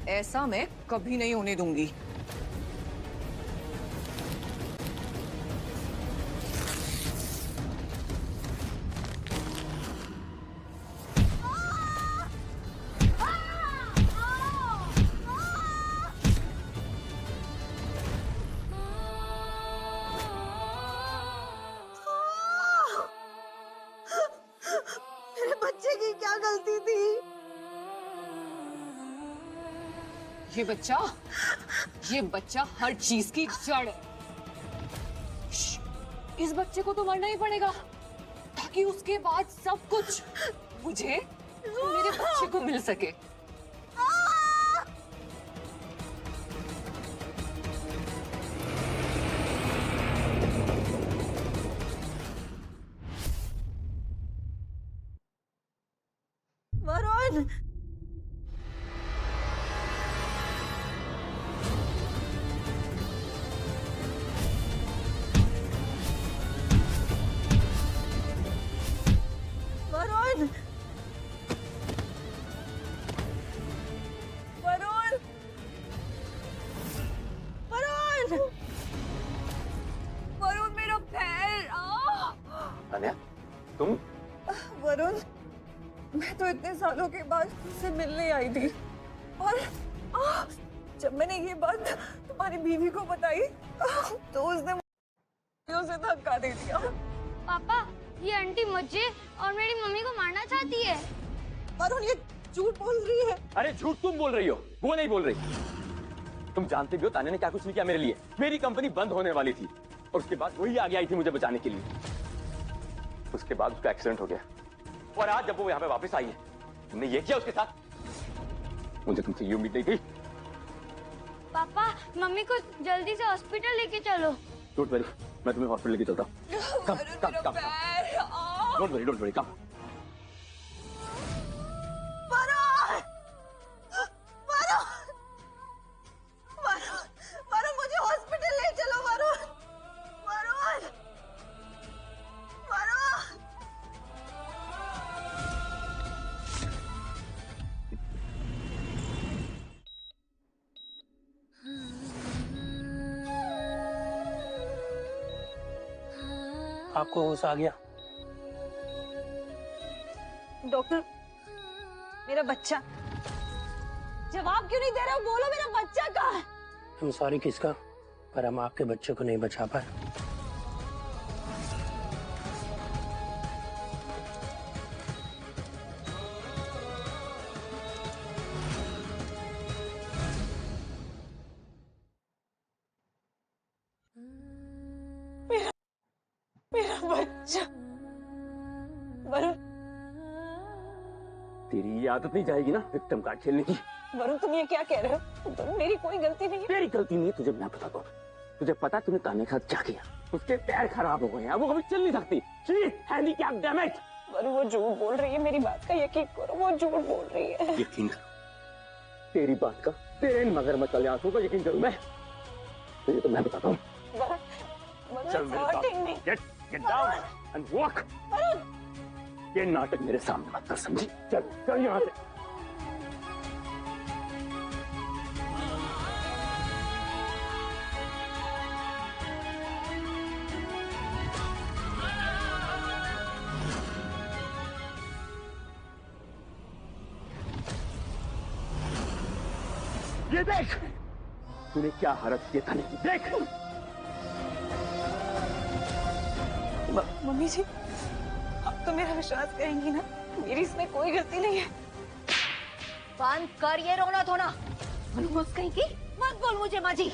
ऐसा मैं कभी नहीं होने दूंगी। मेरे बच्चे की क्या गलती थी? ये बच्चा हर चीज की जड़ है। इस बच्चे को तो मरना ही पड़ेगा ताकि उसके बाद सब कुछ मुझे मेरे बच्चे को मिल सके। वरुण, वरुण, वरुण, वरुण, वरुण मेरा पैर। तान्या, तुम? वरुण, मैं तो इतने सालों के बाद तुमसे मिलने आई थी और जब मैंने ये बात तुम्हारी बीवी को बताई तो उसने मुझे उसे धक्का दे दिया। पापा, ये आंटी मुझे और मेरी मम्मी को मारना चाहती है। वरुण, ये झूठ बोल रही है। अरे झूठ तुम बोल रही हो, वो नहीं बोल रही। तुम जानते भी हो तान्या ने क्या कुछ नहीं किया मेरे लिए। मेरी कंपनी बंद होने वाली थी और उसके बाद वही आगे आई थी मुझे बचाने के लिए। उसके बाद उसका एक्सीडेंट हो गया और आज जब वो यहाँ पे वापस आई है, तुमने ये किया उसके साथ। मुझे तुमसे ये उम्मीद नहीं थी। पापा, मम्मी को जल्दी से हॉस्पिटल लेके चलो। डोंट वरी, मैं तुम्हें हॉस्पिटल लेके चलता हूँ। कम कम कम, डोंट वरी कम। वरुण, वरुण, वरुण, वरुण, मुझे हॉस्पिटल ले चलो। वरुण, वरुण, वरुण। आपको होश आ गया? डॉक्टर, मेरा बच्चा। जवाब क्यों नहीं दे रहे हो? बोलो, मेरा बच्चा कहाँ है? हम सॉरी किसका, पर हम आपके बच्चे को नहीं बचा पाए। मेरा बच्चा। वरुण, तेरी ये आदत नहीं जाएगी ना विक्टिम कार्ड खेलने की। वरुण, तुम ये क्या कह रहे हो? वरुण, मेरी कोई गलती नहीं है। तेरी गलती नहीं है, तुझे मैं बताता हूँ। तुझे पता तूने तान्या के साथ क्या किया? उसके पैर खराब हो गए हैं, वो कभी चल नहीं सकती। She is handicapped, damn it. Varun, वो झूठ बोल रही है। मेरी बात का यकीन करो, वो झूठ बोल रही है। यकीन करो, तेरी बात का, तेरे इन मगरमच्छ वाले आंसू का यकीन करूं मैं? तुझे तो मैं बताता हूँ। चल मेरे साथ, get down and walk। ये नाटक मेरे सामने मत कर, समझी? चल चल यहाँ से। ये देख, तूने क्या हरकत की तान्या की, देख। मम्मी जी, आप तो मेरा विश्वास करेंगी ना? मेरी इसमें कोई गलती नहीं है। बंद कर ये रोना धोना। मनोज कहीं की मत बोल मुझे माँ जी।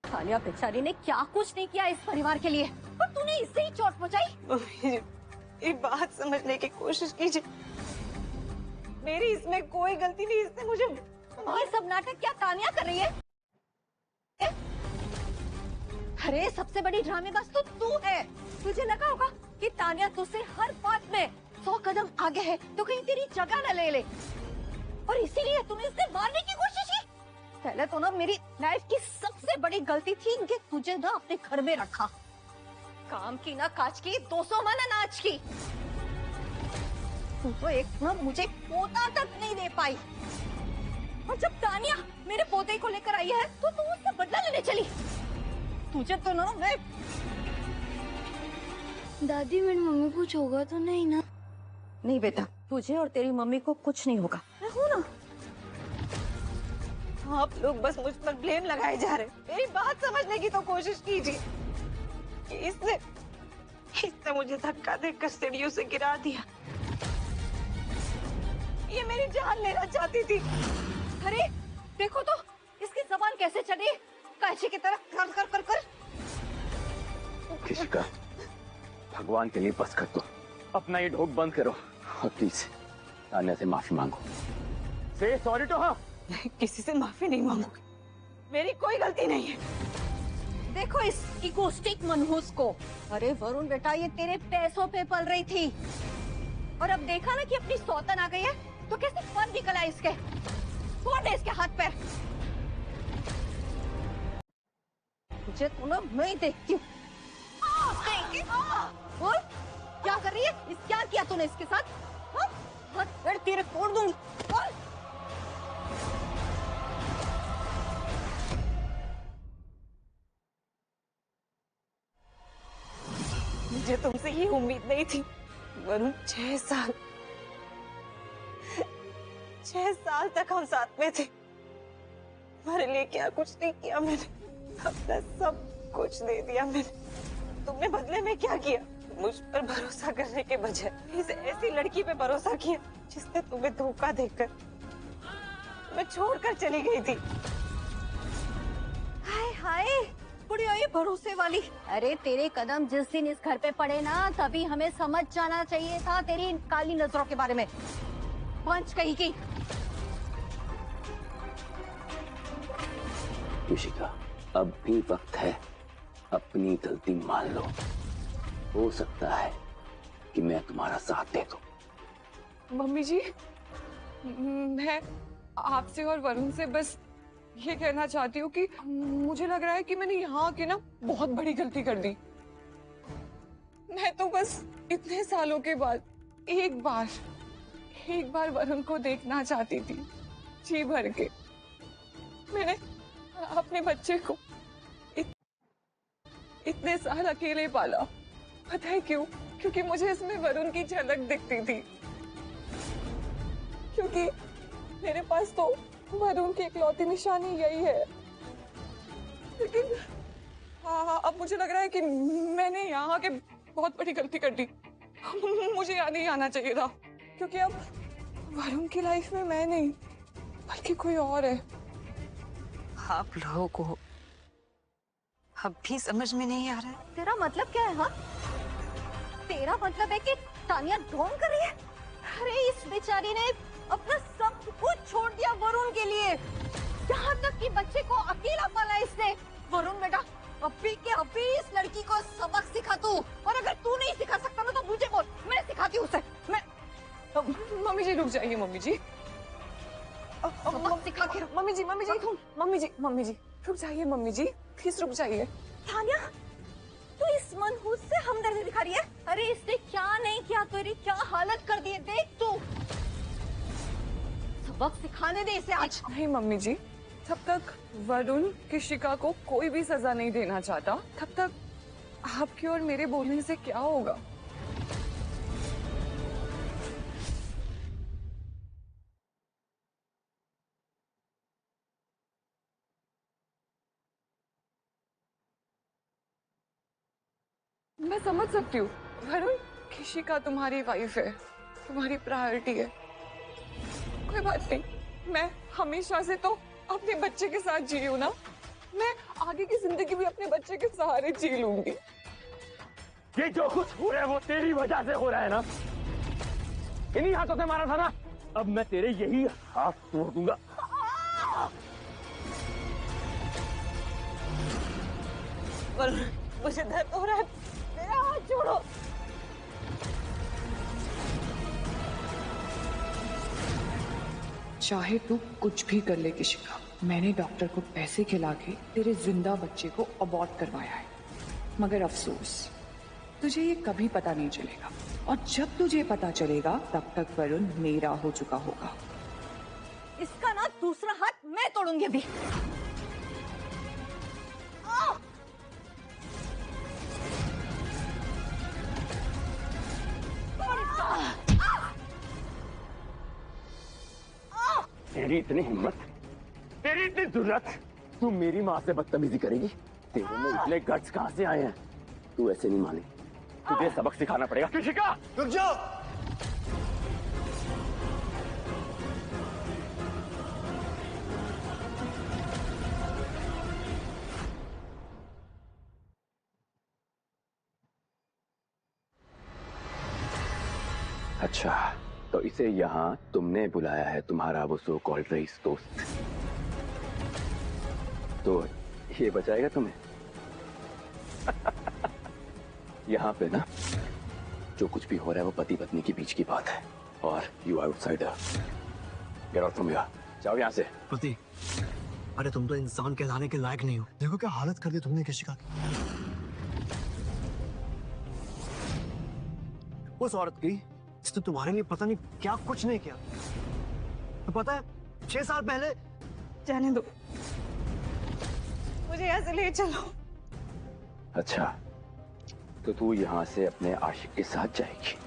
तान्या बेचारी ने क्या कुछ नहीं किया इस परिवार के लिए, पर तूने इससे ही चोट पहुंचाई। मम्मी जी, ये बात समझने की कोशिश कीजिए। मेरी इसमें कोई गलती नहीं। इसने मुझे ये सब नाटक क्या तान्या कर रही है? अरे सबसे बड़ी ड्रामेबाज तो तू है। तुझे लगा होगा कि तान्या तुझसे हर बात में 100 कदम आगे है तो कहीं तेरी जगह न ले ले, और इसीलिए तूने इसे मारने की कोशिश की। पहले तो ना मेरी लाइफ की सबसे बड़ी गलती थी कि तुझे ना अपने घर में रखा। काम की ना काज की, 200 मन अनाज की। तू तो एक ना मुझे पोता तक नहीं दे पाई, और जब तानिया मेरे पोते को लेकर आई है तो तू उससे बदला लेने चली। तुझे तो ना मैं। दादी मेरी मम्मी कुछ होगा तो नहीं ना? नहीं बेटा, तुझे और तेरी मम्मी को कुछ नहीं होगा, मैं हूं ना। आप लोग बस मुझ पर ब्लेम लगाए जा रहे। मेरी बात समझने की तो कोशिश कीजिए। इसने मुझे धक्का देकर सीढ़ियों से गिरा दिया। ये मेरी जान लेना चाहती थी। अरे देखो तो इसकी जबान कैसे चली, काशी की तरफ कर कर कर कर। किशिका, भगवान के लिए बस कर दो, अपना ये ढोक बंद करो और प्लीज तान्या से माफी मांगो। से सॉरी टू हर। मैं किसी से माफी नहीं मांगूंगी, मेरी कोई गलती नहीं है। देखो इस इगोस्टिक मनहूस को। अरे वरुण बेटा, ये तेरे पैसों पे पल रही थी, और अब देखा ना कि अपनी सौतन आ गई है तो कैसे फन निकला इसके। तोड़ दे इसके हाथ पैर। तुझे तो ना मैं ही देखती हूँ। बोल क्या कर रही है? क्या किया तूने इसके साथ? हाँ? हाथ पैर तेरे तोड़ दूंगी। बोल। मुझे तुमसे ये उम्मीद नहीं थी वरुण। 6 साल तक हम साथ में थे। तुम्हारे लिए क्या कुछ नहीं किया मैंने, अपना सब कुछ दे दिया मैंने। तुमने बदले में क्या किया? मुझ पर भरोसा करने के बजाय इस ऐसी लड़की पे भरोसा किया जिसने तुम्हें धोखा देकर मैं छोड़कर चली गई थी। हाय हाय बुढ़िया ये भरोसे वाली। अरे तेरे कदम जिस दिन इस घर पे पड़े ना, तभी हमें समझ जाना चाहिए था तेरी इन काली नजरों के बारे में। पंच कही की। किशिका, अब भी वक्त है, अपनी गलती मान लो। हो सकता है कि मैं तुम्हारा साथ दे दूं। मम्मी जी, मैं आपसे और वरुण से बस ये कहना चाहती हूँ कि मुझे लग रहा है कि मैंने यहाँ आके ना बहुत बड़ी गलती कर दी। मैं तो बस इतने सालों के बाद एक बार वरुण को देखना चाहती थी, जी भर के। मैंने अपने बच्चे को इतने साल अकेले पाला। पता है क्यों? क्योंकि मुझे इसमें वरुण की झलक दिखती थी, क्योंकि मेरे पास तो वरुण की इकलौती निशानी यही है। लेकिन हाँ, अब मुझे लग रहा है कि मैंने यहाँ के बहुत बड़ी गलती कर दी। मुझे यहाँ नहीं आना चाहिए था, क्योंकि अब वरुण की लाइफ में मैं नहीं बल्कि कोई और है। आप लोगों को अब भी समझ में नहीं आ रहा है? तेरा मतलब क्या है? हाँ, तेरा मतलब है कि तानिया ढोंग कर रही है? अरे इस बेचारी ने अपना सब कुछ छोड़ दिया वरुण के लिए, यहाँ तक कि बच्चे को अकेला पाला इसने। वरुण बेटा, अभी के अभी इस लड़की को सबक सिखा तू, और अगर तू नहीं सिखा सकता ना तो मुझे बोल, मैं सिखाती हूँ उसे। मैं मम्मी जी रुक जाइए। मम्मी जी सबक सिखा के मम्मी जी रुक जाइए। मम्मी जी प्लीज रुक जाइए। तानिया, तू इस मनहूस से हमदर्दी दिखा रही है? अरे इसने क्या नहीं किया, तेरी क्या हालत कर दी है, देख तू। सबक सिखाने दे इसे आज। नहीं मम्मी जी, जब तक वरुण किशिका को कोई भी सजा नहीं देना चाहता, तब तक आपके और मेरे बोलने से क्या होगा? मैं समझ सकती हूँ वरुण, किशिका तुम्हारी वाइफ है, तुम्हारी प्रायोरिटी है। कोई बात नहीं, मैं हमेशा से तो अपने बच्चे के साथ जी हूँ ना। मैं आगे की जिंदगी भी अपने बच्चे के सहारे जी लूंगी। ये जो कुछ हो रहा है वो तेरी वजह से हो रहा है ना। इन्हीं हाथों से मारा था ना, अब मैं तेरे यही हाथ तोड़ दूंगा। मुझे दर्द हो रहा है, मेरा हाथ छोड़ो। चाहे तू कुछ भी कर ले किशिका, मैंने डॉक्टर को पैसे खिला के तेरे जिंदा बच्चे को अबॉर्ट करवाया है। मगर अफसोस, तुझे ये कभी पता नहीं चलेगा, और जब तुझे पता चलेगा तब तक वरुण मेरा हो चुका होगा। इसका ना दूसरा हाथ मैं तोड़ूंगी अभी। तेरी इतनी हिम्मत, तेरी इतनी जुर्रत, तू मेरी माँ से बदतमीजी करेगी? तेरे में इतने गट्स कहाँ से आए हैं? तू ऐसे नहीं मानी, तुझे सबक सिखाना पड़ेगा। कृषिका, रुक जाओ। अच्छा, तो इसे यहाँ तुमने बुलाया है, तुम्हारा वो सो कॉल्ड रईस दोस्त। तो ये बचाएगा तुम्हें? यहाँ पे ना जो कुछ भी हो रहा है वो पति पत्नी के बीच की बात है, और you outsider. Get out from here, जाओ यहाँ से। पति, अरे तुम तो इंसान कहलाने के लायक नहीं हो। देखो क्या हालत कर दी तुमने कृषिका की। उस औरत की जिसने तुम्हारे लिए पता नहीं क्या कुछ नहीं किया। तो पता है 6 साल पहले। जाने दो, मुझे यहाँ से ले चलो। अच्छा, तो तू यहाँ से अपने आशिक के साथ जाएगी?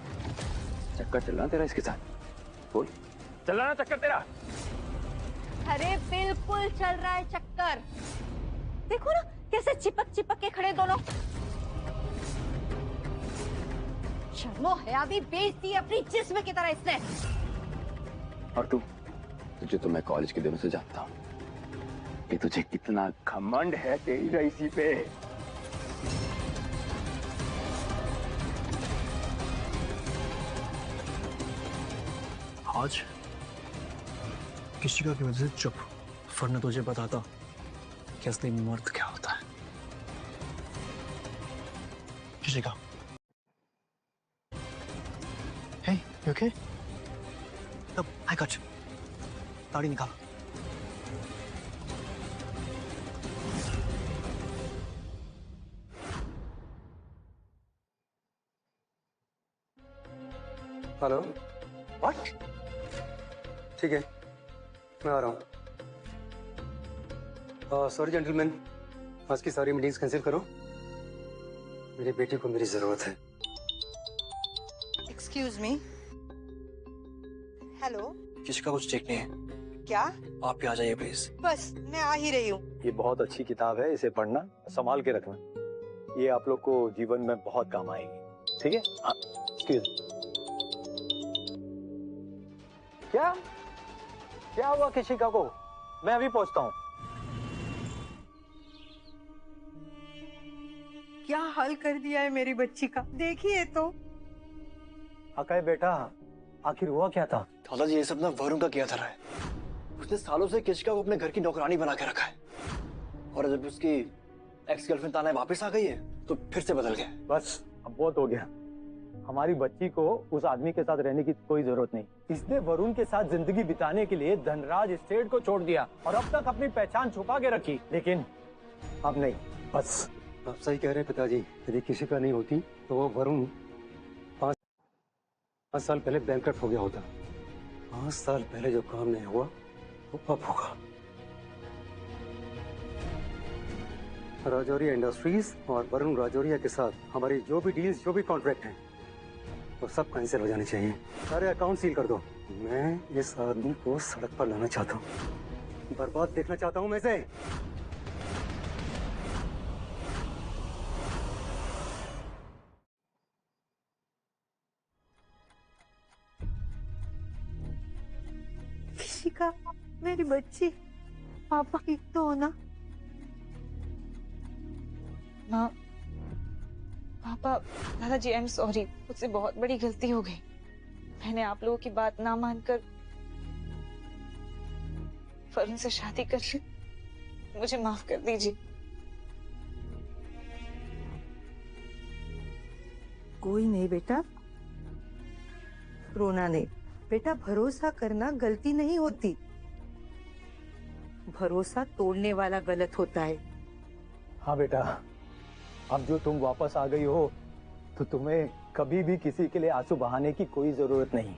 चक्कर चल रहा तेरा इसके साथ? बोल, चल रहा ना चक्कर तेरा? अरे बिल्कुल चल रहा है चक्कर। देखो ना कैसे चिपक चिपक के खड़े दोनों। शर्मो हया भी बेच दी अपनी जिस्म की तरह इसने। और तू, तुझे तो मैं कॉलेज के दिनों से जानता हूँ कि तुझे कितना घमंड है तेरी रईसी पे। आज कृषिका की वजह से चुप, वरना तुझे बताता कि असली मर्द क्या होता है। कृषिका, hey, you okay? तब आई कट, दाढ़ी निकाल। Hello, what? ठीक है, मैं आ रहा हूँ। सॉरी जेंटलमैन, आज की सारी मीटिंग्स कैंसिल करो। मेरी बेटी को मेरी जरूरत है। Excuse me. हेलो, कृषिका कुछ ठीक नहीं है। क्या? आप ही आ जाइए प्लीज। बस मैं आ ही रही हूँ। ये बहुत अच्छी किताब है, इसे पढ़ना, संभाल के रखना। ये आप लोग को जीवन में बहुत काम आएगी। ठीक है? हाँ, एक्सक्यूज। क्या हुआ कृषिका को? मैं अभी पहुंचता हूँ। क्या हाल कर दिया है मेरी बच्ची का, देखिए तो। अकय बेटा, आखिर हुआ क्या था? दादाजी ये सब ना वरुण का किया था है। उसने सालों से कृषिका को अपने घर की नौकरानी बना के रखा है, और जब उसकी एक्स गर्लफ्रेंड ताना वापस आ गई है तो फिर से बदल गया। बस अब बहुत हो गया। हमारी बच्ची को उस आदमी के साथ रहने की कोई जरूरत नहीं। इसने वरुण के साथ जिंदगी बिताने के लिए धनराज एस्टेट को छोड़ दिया और अब तक अपनी पहचान छुपा के रखी, लेकिन अब नहीं। बस आप सही कह रहे हैं पिताजी, यदि कृषिका नहीं होती तो वो वरुण 5 साल पहले बैंकरप्ट हो गया होता। 5 साल पहले जो काम नहीं हुआ वो अब होगा। राजौरिया इंडस्ट्रीज और वरुण राजौरिया के साथ हमारी जो भी डील्स, जो भी कॉन्ट्रैक्ट हैं, वो सब कैंसिल हो जाने चाहिए। सारे अकाउंट सील कर दो। मैं इस आदमी को सड़क पर लाना चाहता हूँ, बर्बाद देखना चाहता हूँ मैं इसे। कृषिका, मेरी बच्ची, पापा ठीक तो हो ना? माँ, पापा, दादाजी, आई एम सॉरी, मुझसे बहुत बड़ी गलती हो गई। मैंने आप लोगों की बात ना मानकर वरुण से शादी कर ली। मुझे माफ कर दीजिए। कोई नहीं बेटा, रोना नहीं। बेटा, भरोसा करना गलती नहीं होती, भरोसा तोड़ने वाला गलत होता है। हाँ बेटा, अब जो तुम वापस आ गई हो तो तुम्हें कभी भी किसी के लिए आंसू बहाने की कोई जरूरत नहीं।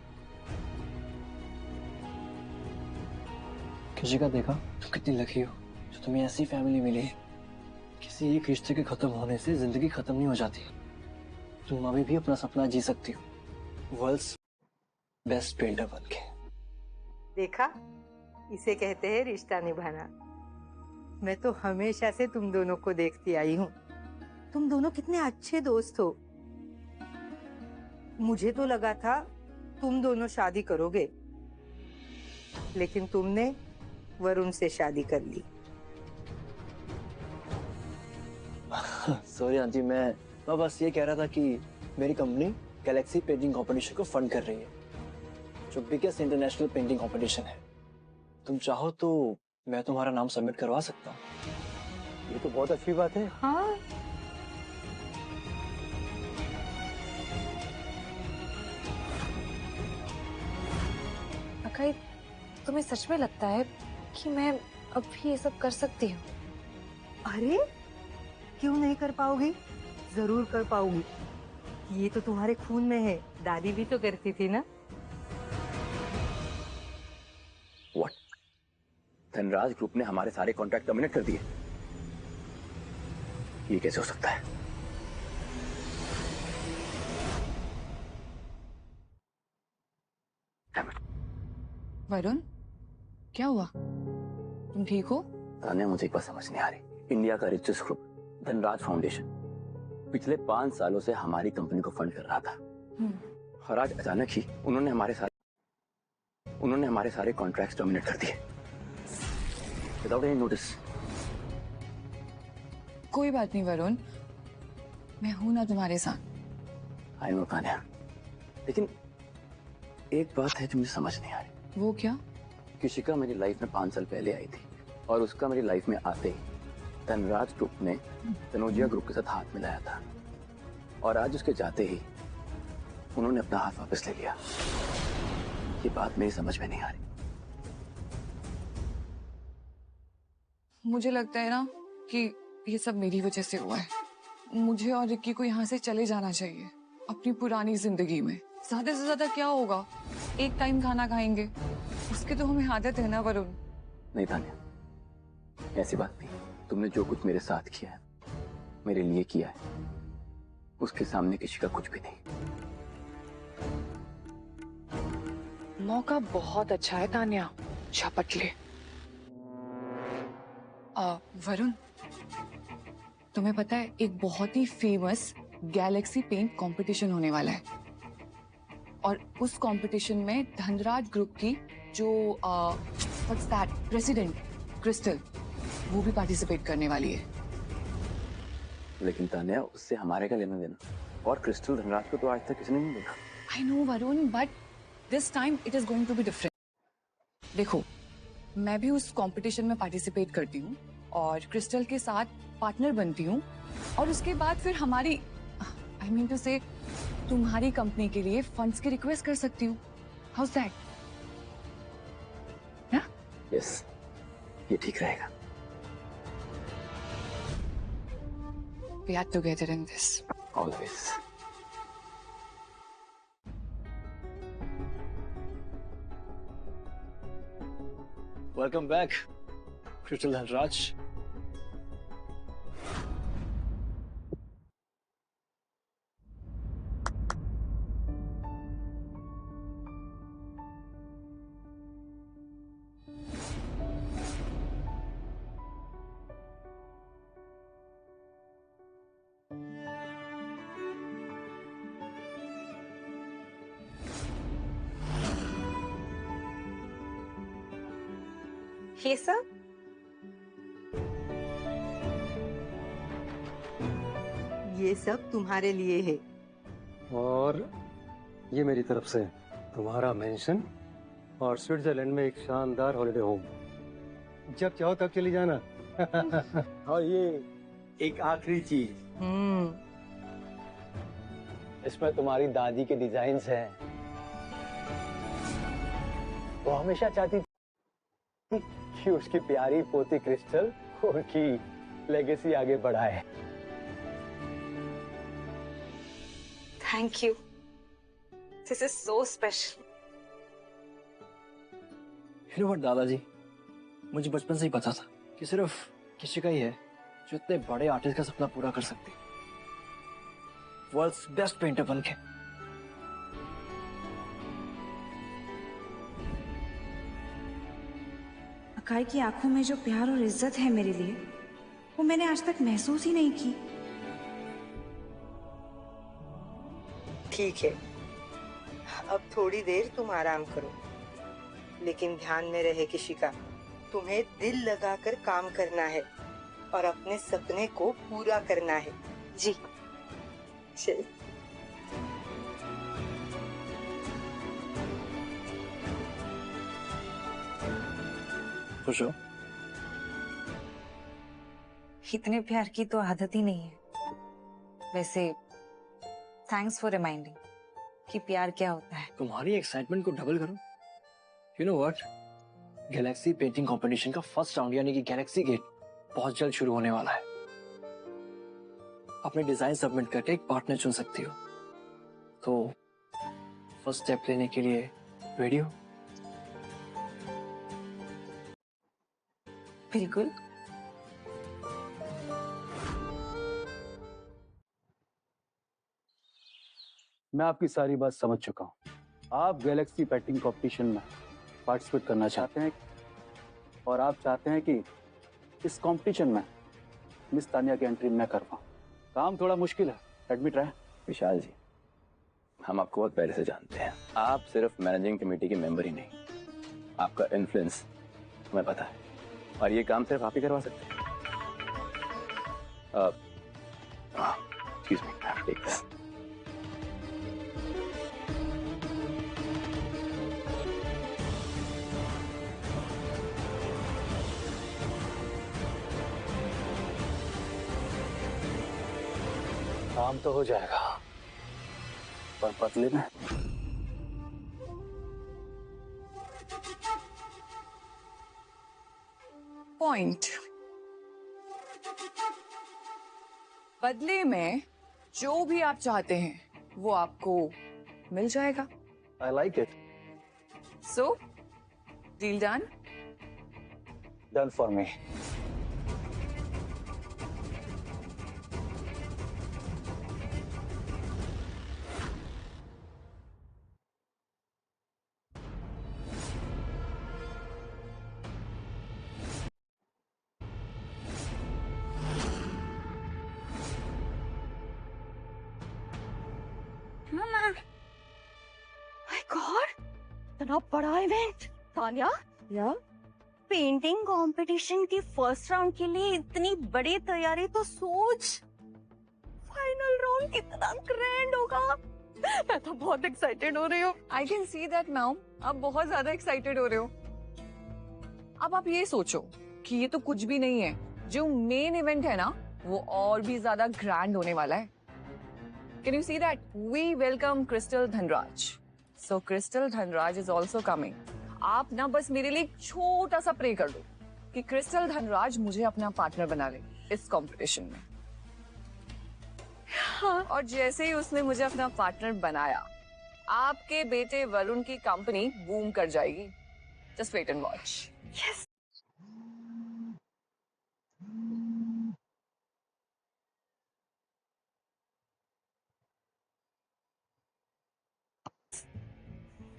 किसी का देखा तुम कितनी लकी हो जो तुम्हें ऐसी फैमिली मिली है। किसी एक रिश्ते के खत्म होने से जिंदगी खत्म नहीं हो जाती। तुम अभी भी अपना सपना जी सकती हो, वर्ल्ड्स बेस्ट पेंटर बन के। देखा, इसे कहते हैं रिश्ता निभाना। मैं तो हमेशा से तुम दोनों को देखती आई हूँ। तुम दोनों कितने अच्छे दोस्त हो। मुझे तो लगा था तुम दोनों शादी करोगे, लेकिन तुमने वरुण से शादी कर ली। सॉरी आंटी, मैं बस ये कह रहा था कि मेरी कंपनी गैलेक्सी पेंटिंग कंपटीशन को फंड कर रही है, जो बिगेस्ट इंटरनेशनल पेंटिंग कंपटीशन है। तुम चाहो तो मैं तुम्हारा नाम सबमिट करवा सकता हूँ। ये तो बहुत अच्छी बात है। हाँ, अकाई, तुम्हें सच में लगता है कि मैं अब भी ये सब कर सकती हूँ? अरे क्यों नहीं कर पाओगी? जरूर कर पाओगी। ये तो तुम्हारे खून में है। दादी भी तो करती थी ना। व्हाट? धनराज ग्रुप ने हमारे सारे कॉन्ट्रैक्ट टर्मिनेट कर दिए? ये कैसे हो सकता है? वरुण, क्या हुआ? तुम ठीक हो? तान्या, मुझे एक बात समझ नहीं आ रही। इंडिया का रिचेस्ट ग्रुप धनराज फाउंडेशन पिछले 5 सालों से हमारी कंपनी को फंड कर रहा था, और आज अचानक ही उन्होंने हमारे सारे कॉन्ट्रैक्ट्स टर्मिनेट कर दिए विदाउट एनी नोटिस। कोई बात नहीं वरुण, मैं हूं ना तुम्हारे साथ। आई नो तान्या, लेकिन एक बात है जो मुझे समझ नहीं आ रही। वो क्या? किशिका मेरी लाइफ में 5 साल पहले आई थी, और उसका मेरी लाइफ में आते ही धनराज ग्रुप ने तनोजिया ग्रुप के साथ हाथ मिलाया था, और आज उसके जाते ही उन्होंने अपना हाथ वापस ले लिया। ये बात मेरी समझ में नहीं आ रही। मुझे लगता है ना कि ये सब मेरी वजह से हुआ है। मुझे और रिक्की को यहाँ से चले जाना चाहिए, अपनी पुरानी जिंदगी में। ज्यादा से ज्यादा क्या होगा, एक टाइम खाना खाएंगे, उसकी तो हमें आदत है ना वरुण। नहीं तान्या, ऐसी बात नहीं। तुमने जो कुछ मेरे साथ किया है, मेरे लिए किया है, उसके सामने किसी का कुछ भी नहीं। मौका बहुत अच्छा है तान्या, झपट ले। वरुण, तुम्हें पता है एक बहुत ही फेमस गैलेक्सी पेंट कंपटीशन होने वाला है, और उस कंपटीशन में धनराज ग्रुप की जो व्हाट्स दैट प्रेसिडेंट क्रिस्टल, वो भी पार्टिसिपेट करने वाली है। लेकिन तान्या, उससे हमारे क्या लेना देना? और क्रिस्टल धनराज को तो आज तक किसी ने नहीं देखा। I know Varun, but this time it is going to be different. देखो, मैं भी उस कंपटीशन में पार्टिसिपेट करती हूँ और क्रिस्टल के साथ पार्टनर बनती हूँ, और उसके बाद फिर हमारी आई मीन टू से तुम्हारी कंपनी के लिए फंड्स की रिक्वेस्ट कर सकती हूँ। House that? यस, ये ठीक रहेगा। We are together in this. Always. Welcome back crystal Dhanraj. ये सब तुम्हारे लिए है। और ये मेरी तरफ से तुम्हारा मेंशन, और स्विट्जरलैंड में एक शानदार हॉलिडे होम। जब चाहो तब चली जाना। और ये एक आखिरी चीज, इसमें तुम्हारी दादी के डिजाइन्स हैं। वो हमेशा चाहती थी कि उसकी प्यारी पोती क्रिस्टल उनकी लेगेसी आगे बढ़ाए। Thank you, this is so special. You know what दादाजी, मुझे बचपन से ही पता था कि सिर्फ किसी का ही है जो इतने बड़े आर्टिस्ट का सपना पूरा कर सकती, वर्ल्ड्स बेस्ट पेंटर बन के। अकाई की आंखों में जो प्यार और इज्जत है मेरे लिए, वो मैंने आज तक महसूस ही नहीं की। ठीक है, अब थोड़ी देर तुम आराम करो, लेकिन ध्यान में रहे किशिका, तुम्हें दिल लगाकर काम करना है और अपने सपने को पूरा करना है। जी। चल। खुश हो? इतने प्यार की तो आदत ही नहीं है। वैसे थैंक्स फॉर रिमाइंडिंग कि प्यार क्या होता है। तुम्हारी एक्साइटमेंट को डबल करो। You know what, Galaxy painting competition का फर्स्ट राउंड यानी कि गैलेक्सी गेट बहुत जल्द शुरू होने वाला है। अपने डिजाइन सबमिट करके एक पार्टनर चुन सकती हो, तो फर्स्ट स्टेप लेने के लिए रेडी हो? बिल्कुल। मैं आपकी सारी बात समझ चुका हूँ। आप गैलेक्सी पेंटिंग कंपटीशन में पार्टिसिपेट करना चाहते हैं और आप चाहते हैं कि इस कंपटीशन में मिस तानिया की एंट्री मैं कर पाऊँ। काम थोड़ा मुश्किल है, एडमिट रहे। विशाल जी, हम आपको बहुत पहले से जानते हैं। आप सिर्फ मैनेजिंग कमेटी के मेंबर ही नहीं, आपका इन्फ्लुएंस हमें पता है और ये काम सिर्फ आप ही करवा सकते हैं। Excuse me, take this. काम तो हो जाएगा, पर बदले में पॉइंट। बदले में जो भी आप चाहते हैं वो आपको मिल जाएगा। आई like it. So deal done? Done for me. My God, इतना बड़ा इवेंट। तानिया, या पेंटिंग कंपटीशन की फर्स्ट राउंड के लिए इतनी बड़ी तैयारी, तो सोच फाइनल राउंड कितना ग्रैंड होगा। मैं तो बहुत एक्साइटेड हो रही हूँ। I can see that now. आप बहुत ज्यादा एक्साइटेड हो रहे हो। अब आप ये सोचो कि ये तो कुछ भी नहीं है, जो मेन इवेंट है ना वो और भी ज्यादा ग्रैंड होने वाला है। Can you see that? We welcome Crystal Dhanraj. So Crystal Dhanraj is also coming. आप ना बस मेरे लिए एक छोटा सा प्रे कर दो कि क्रिस्टल धनराज मुझे अपना पार्टनर बना ले इस कंपटीशन में। और जैसे ही उसने मुझे अपना पार्टनर बनाया, आपके बेटे वरुण की कंपनी बूम कर जाएगी। Just wait and watch. Yes.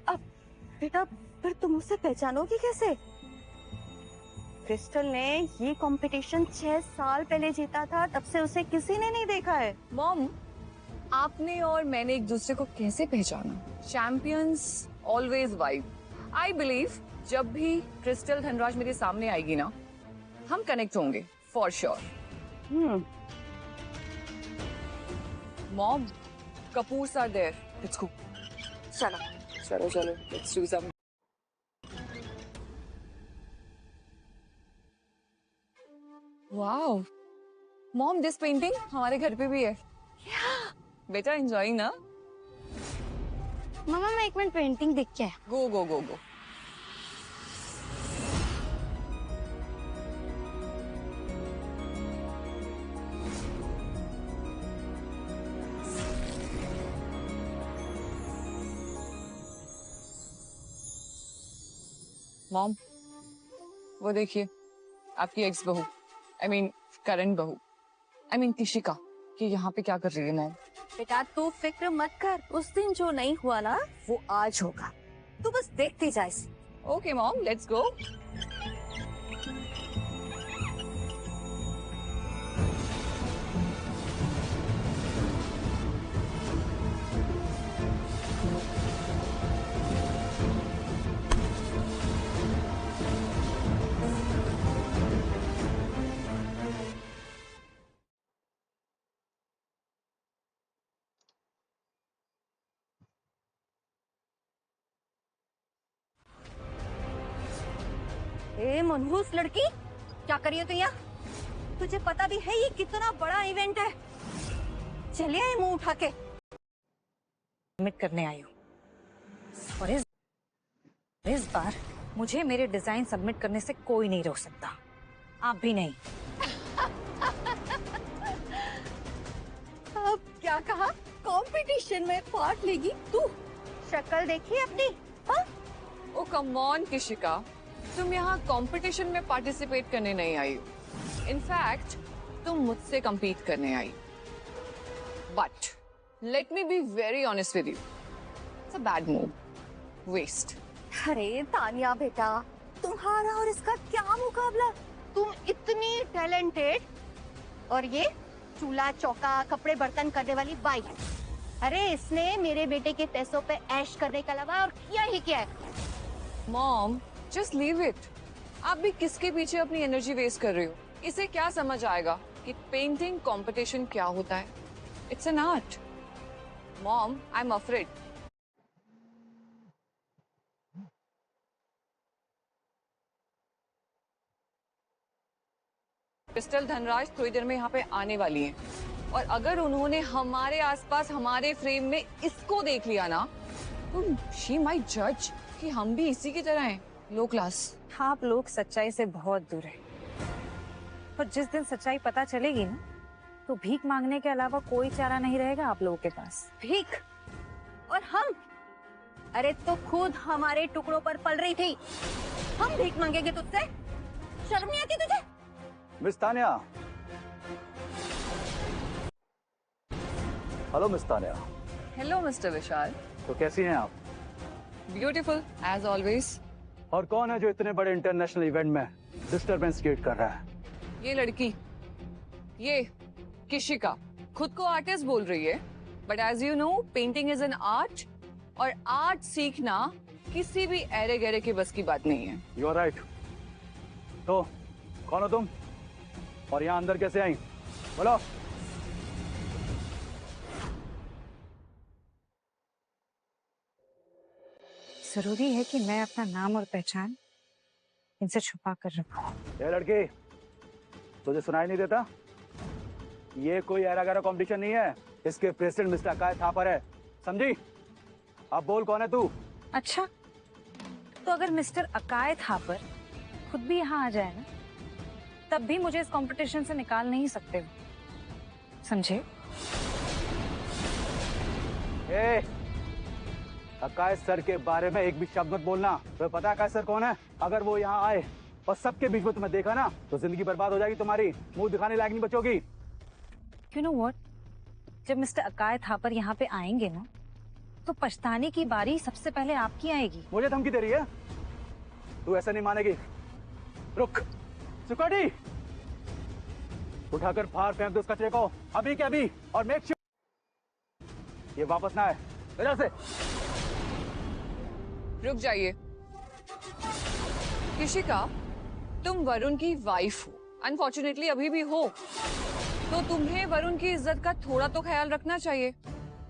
अब बेटा, फिर तुम उसे पहचानोगी कैसे? क्रिस्टल ने ये कंपटीशन 6 साल पहले जीता था, तब से उसे किसी ने नहीं देखा है। मॉम, आपने और मैंने एक दूसरे को कैसे पहचाना? Champions always vibe. I believe जब भी क्रिस्टल धनराज मेरे सामने आएगी ना, हम कनेक्ट होंगे for sure. Mom, Kapoors are there. Let's go. चलो चलो चलो, let's do some. Wow mom, this painting हमारे घर पे भी है। बेटा एंजॉयिंग ना? मम्मा मैं एक मिनट पेंटिंग देख के आया। गो गो गो गो। मॉम, वो देखिए आपकी एक्स बहू, आई मीन करंट बहू, आई मीन किशिका, कि यहाँ पे क्या कर रही है मॉम? बेटा तू फिक्र मत कर, उस दिन जो नहीं हुआ ना वो आज होगा, तू बस देखती जा इसे। Okay mom, let's go. ए मनहूस लड़की, क्या करी है तू यहाँ? तुझे पता भी है ये कितना बड़ा इवेंट है? चलिए ये मुंह उठा के सबमिट करने आई हूँ, और इस बार मुझे मेरे डिजाइन सबमिट करने से कोई नहीं रोक सकता, आप भी नहीं। अब क्या कहा? कंपटीशन में पार्ट लेगी तू? शक्ल देखी अपनी? हाँ? ओ कम ऑन किशिका, तुम यहाँ कंपटीशन में पार्टिसिपेट करने नहीं आई हो। इनफैक्ट तुम मुझसे compete करने आई। But let me be very honest with you, it's a bad move, waste. अरे तानिया बेटा, तुम्हारा और इसका क्या मुकाबला? तुम इतनी टैलेंटेड और ये चूल्हा चौका कपड़े बर्तन करने वाली बाई। अरे इसने मेरे बेटे के पैसों पे ऐश करने के अलावा और किया ही क्या है? Mom just leave it. आप भी किसके पीछे अपनी एनर्जी वेस्ट कर रही हो? इसे क्या समझ आएगा कि पेंटिंग कंपटीशन क्या होता है? It's an art. Mom I am afraid. Crystal Dhanraj थोड़ी देर में यहाँ पे आने वाली हैं, और अगर उन्होंने हमारे आसपास हमारे फ्रेम में इसको देख लिया ना, तो शी माइट जज कि हम भी इसी की तरह हैं, लो क्लास। आप लोग सच्चाई से बहुत दूर हैं, और जिस दिन सच्चाई पता चलेगी ना, तो भीख मांगने के अलावा कोई चारा नहीं रहेगा आप लोगों के पास। भीख? और हम? अरे तो खुद हमारे टुकड़ों पर पल रही थी, हम भीख मांगेंगे तुझसे? शर्म नहीं आती तुझे? Miss Tania. Hello miss Tania. Hello mister Vishal. तो कैसी हैं आप? Beautiful as always. और कौन है जो इतने बड़े इंटरनेशनल इवेंट में डिस्टरबेंस क्रिएट कर रहा है? ये लड़की, ये किशिका, खुद को आर्टिस्ट बोल रही है, but as you know painting is an art, और आर्ट सीखना किसी भी ऐरे गहरे के बस की बात नहीं है। You are right. तो कौन हो तुम और यहाँ अंदर कैसे आई? बोलो। जरूरी है कि मैं अपना नाम और पहचान इनसे छुपा कर रखूं। ये लड़की, तुझे सुनाई नहीं देता? ये कोई ऐरा गैरा कॉम्पिटिशन नहीं है, इसके प्रेसिडेंट मिस्टर अकाय थापर है, समझी? अब बोल कौन है तू? अच्छा, तो अगर मिस्टर अकाय थापर खुद भी यहाँ आ जाए ना, तब भी मुझे इस कंपटीशन से निकाल नहीं सकते हो, समझे? अकाय सर के बारे में एक भी शब्द मत बोलना। तो पता है अकाय सर कौन है? अगर वो यहाँ आए और सबके बीच में तुम्हें देखा ना, तो जिंदगी बर्बाद हो जाएगी तुम्हारी, मुंह दिखाने लायक नहीं बचोगी। You know what? जब मिस्टर अकाय थापर यहाँ पे आएंगे ना, तो पछताने की बारी सबसे पहले आपकी आएगी। मुझे धमकी दे रही है? तू ऐसा नहीं मानेगी। रुक, सिक्योरिटी, उठाकर बाहर फेंक दो उसका कचरे को, अभी के अभी, और मेक श्योर ये वापस ना आए इधर से। रुक जाइए। किशिका, तुम वरुण की वाइफ हो, अनफॉर्चुनेटली अभी भी हो, तो तुम्हें वरुण की इज्जत का थोड़ा तो ख्याल रखना चाहिए।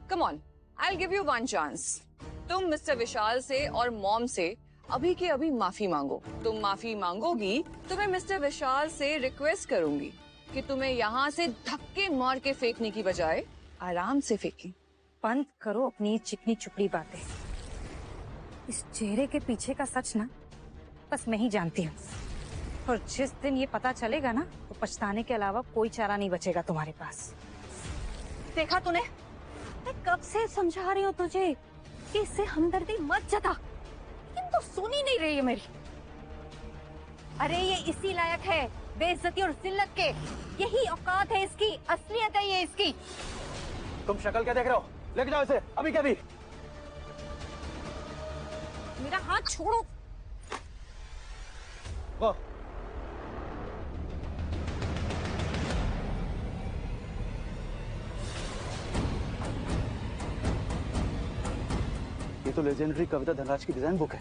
Come on, I give you one chance. तुम मिस्टर विशाल से और मॉम से अभी के अभी माफी मांगो। तुम माफी मांगोगी तो मैं मिस्टर विशाल से रिक्वेस्ट करूंगी कि तुम्हें यहाँ से धक्के मार के फेंकने की बजाय आराम से फेंकी। बंद करो अपनी चिकनी चुपड़ी बातें। इस चेहरे के पीछे का सच ना बस मैं ही जानती हूँ, और जिस दिन ये पता चलेगा ना, तो पछताने के अलावा कोई चारा नहीं बचेगा तुम्हारे पास। देखा तूने, मैं कब से समझा रही हूँ तुझे कि इससे हमदर्दी मत जता, लेकिन तू सुन ही नहीं रही है मेरी। अरे ये इसी लायक है, बेइज्जती और जिल्लत के। यही औकात है इसकी, असलियत है ये इसकी। तुम शक्ल क्या देख रहे हो? लेके जाओ इसे अभी के अभी। मेरा हाथ छोड़ो। वो ये तो लेजेंडरी कविता धनराज की डिजाइन बुक है।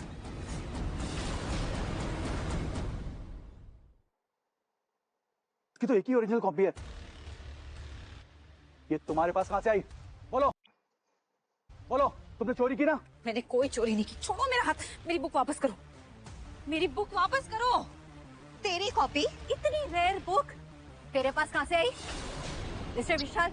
इसकी तो एक ही ओरिजिनल कॉपी है। ये तुम्हारे पास कहां से आई? बोलो बोलो, तुमने चोरी की ना? मैंने कोई चोरी नहीं की। छोड़ो मेरा हाथ। मेरी बुक वापस करो। मेरी बुक वापस करो। तेरी कॉपी, इतनी रेयर बुक तेरे पास कहां से आई? मिस्टर विशाल,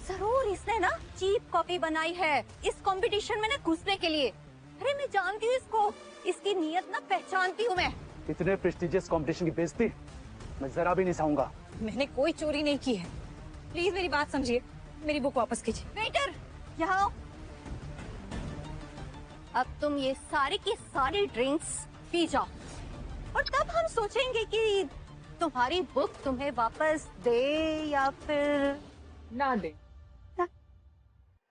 जरूर इसने ना चीप कॉपी बनाई है इस कंपटीशन में ना घुसने के लिए। अरे मैं जानती हूँ इसको, इसकी नीयत ना पहचानती हूँ मैं। इतने प्रेस्टिजियस कंपटीशन की बेइज्जती मैं जरा भी नहीं सहूंगा। मैंने कोई चोरी नहीं की है। प्लीज मेरी बात समझिए, मेरी बुक वापस कीजिए। वेटर, यहाँ आओ। अब तुम ये सारी की सारी ड्रिंक्स पी जाओ और तब हम सोचेंगे कि तुम्हारी बुक तुम्हें वापस दे या फिर ना दे।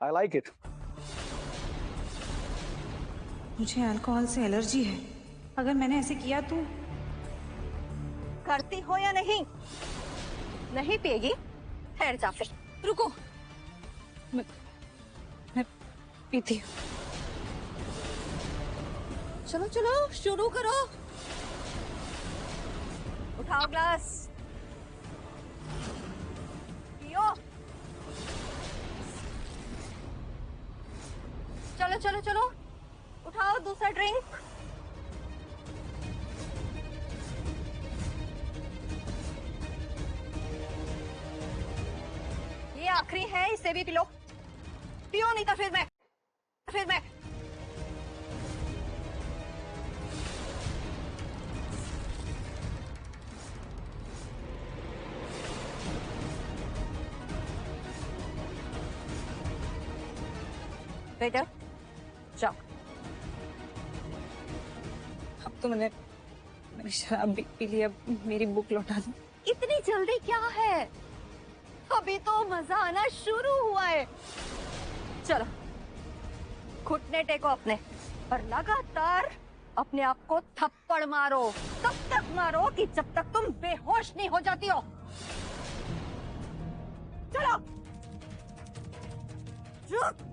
I like it. मुझे अल्कोहल से एलर्जी है। अगर मैंने ऐसे किया तो? करती हो या नहीं? नहीं पिएगी? ठहर जा फिर। रुको, मैं पीती हूँ। चलो चलो शुरू करो। उठाओ ग्लास, पियो। चलो चलो चलो, उठाओ दूसरा ड्रिंक। ये आखिरी है, इसे भी पी लो। पियो नहीं तो फिर मैं बेटा जाओ। अब तो मैंने शराब भी पी ली, अब मेरी बुक लौटा दो। इतनी जल्दी क्या है? अभी तो मजा आना शुरू हुआ है। चलो घुटने टेको अपने और लगातार अपने आप को थप्पड़ मारो। तब तक मारो कि जब तक तुम बेहोश नहीं हो जाती हो। चलो रुक।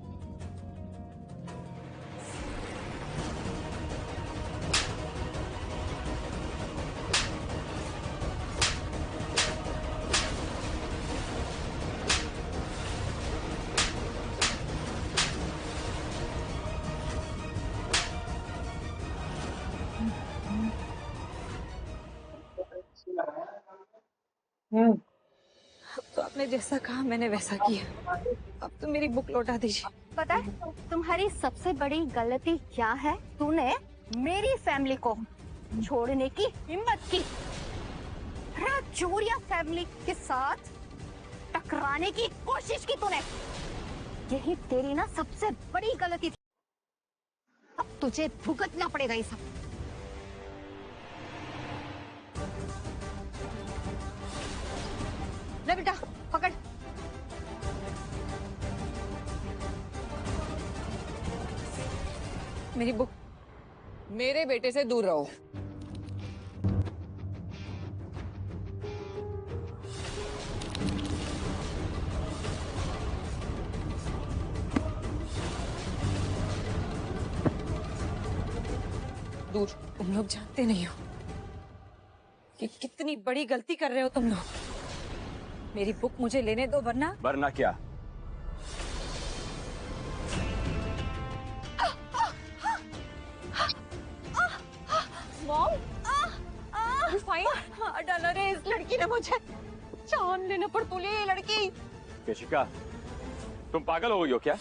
तो आपने जैसा कहा मैंने वैसा किया। अब तो मेरी बुक लौटा दीजिए। पता है तुम्हारी सबसे बड़ी गलती क्या है? तूने मेरी फैमिली को छोड़ने की हिम्मत की। राजौरिया फैमिली के साथ टकराने की कोशिश की तूने। यही तेरी ना सबसे बड़ी गलती थी। अब तुझे भुगतना पड़ेगा ये सब। ले बेटा पकड़। मेरी बुक। मेरे बेटे से दूर रहो। दूर। तुम लोग जानते नहीं हो कि कितनी बड़ी गलती कर रहे हो तुम लोग। मेरी बुक मुझे लेने दो, वरना क्या? Mom, fine. डाला रे इस लड़की ने मुझे। जान लेना पड़ तू ये लड़की। केशिका, तुम पागल हो गई हो क्या?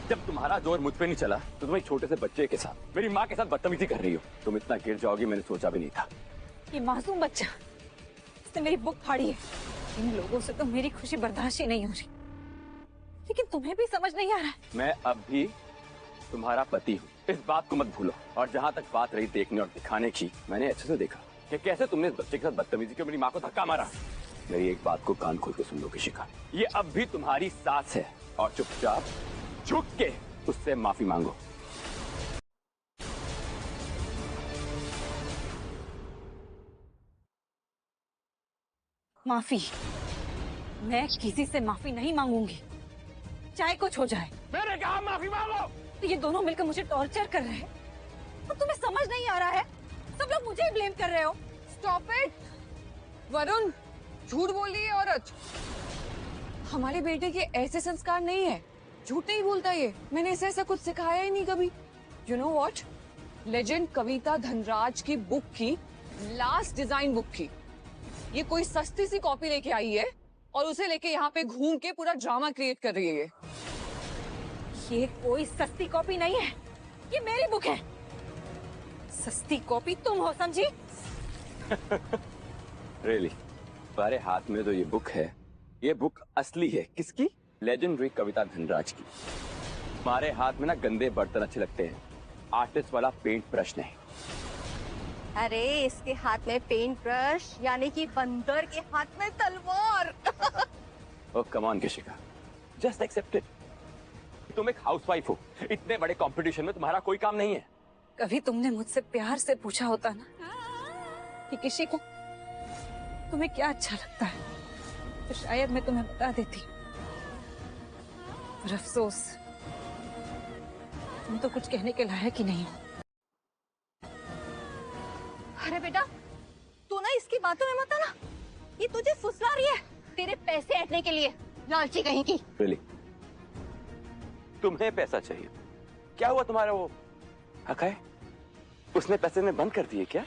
जब तुम्हारा जोर मुझ पे नहीं चला तो तुम एक छोटे से बच्चे के साथ, मेरी माँ के साथ बदतमीजी कर रही हो। तुम इतना गिर जाओगी मैंने सोचा भी नहीं था। ये मासूम बच्चा, इसने मेरी बुक फाड़ी है। इन लोगों से तो मेरी खुशी बर्दाश्त ही नहीं हो रही। लेकिन तुम्हें भी समझ नहीं आ रहा है। मैं अब भी तुम्हारा पति हूँ, इस बात को मत भूलो। और जहाँ तक बात रही देखने और दिखाने की, मैंने अच्छे से देखा। कि कैसे तुमने इस बच्चे के साथ बदतमीजी की मेरी माँ को धक्का मारा। मेरी एक बात को कान खोल के सुन लो किशिका, ये अब भी तुम्हारी सास है और चुपचाप झुक के उससे माफी मांगो। माफी? मैं किसी से माफी नहीं मांगूंगी, चाहे कुछ हो जाए। मैंने कहा माफी मांगो। ये दोनों मिलकर मुझे टॉर्चर कर रहे हैं और तुम्हें समझ नहीं आ रहा है। सब लोग मुझे ही ब्लेम कर रहे हो। स्टॉप इट वरुण, झूठ बोल रही है औरत। हमारे बेटे के ऐसे संस्कार नहीं है, झूठ नहीं बोलता ये। मैंने इसे ऐसा कुछ सिखाया ही नहीं कभी। यू नो व्हाट, लेजेंड कविता धनराज की बुक की लास्ट डिजाइन बुक की ये कोई सस्ती सी कॉपी लेके आई है और उसे लेके यहाँ पे घूम के पूरा ड्रामा क्रिएट कर रही है। ये कोई सस्ती कॉपी नहीं है, ये मेरी बुक है। सस्ती कॉपी तुम हो, समझी? रियली? तुम्हारे हाथ में तो ये बुक है, ये बुक असली है किसकी? लेजेंडरी कविता धनराज की। तुम्हारे हाथ में ना गंदे बर्तन अच्छे लगते हैं, आर्टिस्ट वाला पेंट ब्रश नहीं। अरे इसके हाथ में पेंट ब्रश यानी कि बंदर के हाथ में तलवार। Oh come on Kishika, just accept it. तुम एक हाउसवाइफ हो, इतने बड़े कंपटीशन में तुम्हारा कोई काम नहीं है। कभी तुमने मुझसे प्यार से पूछा होता ना कि किसी को तुम्हें क्या अच्छा लगता है, तो शायद मैं तुम्हें बता देती। पर अफसोस, तुम तो कुछ कहने के लायक ही नहीं हो। अरे बेटा, तू ना इसकी बातों में मत आना, ये तुझे फुसला रही है तेरे पैसे ऐंठने के लिए, लालची कहीं की। रियली? तुम्हें पैसा चाहिए? क्या हुआ तुम्हारा वो अकाय? उसने पैसे में बंद कर दिए क्या?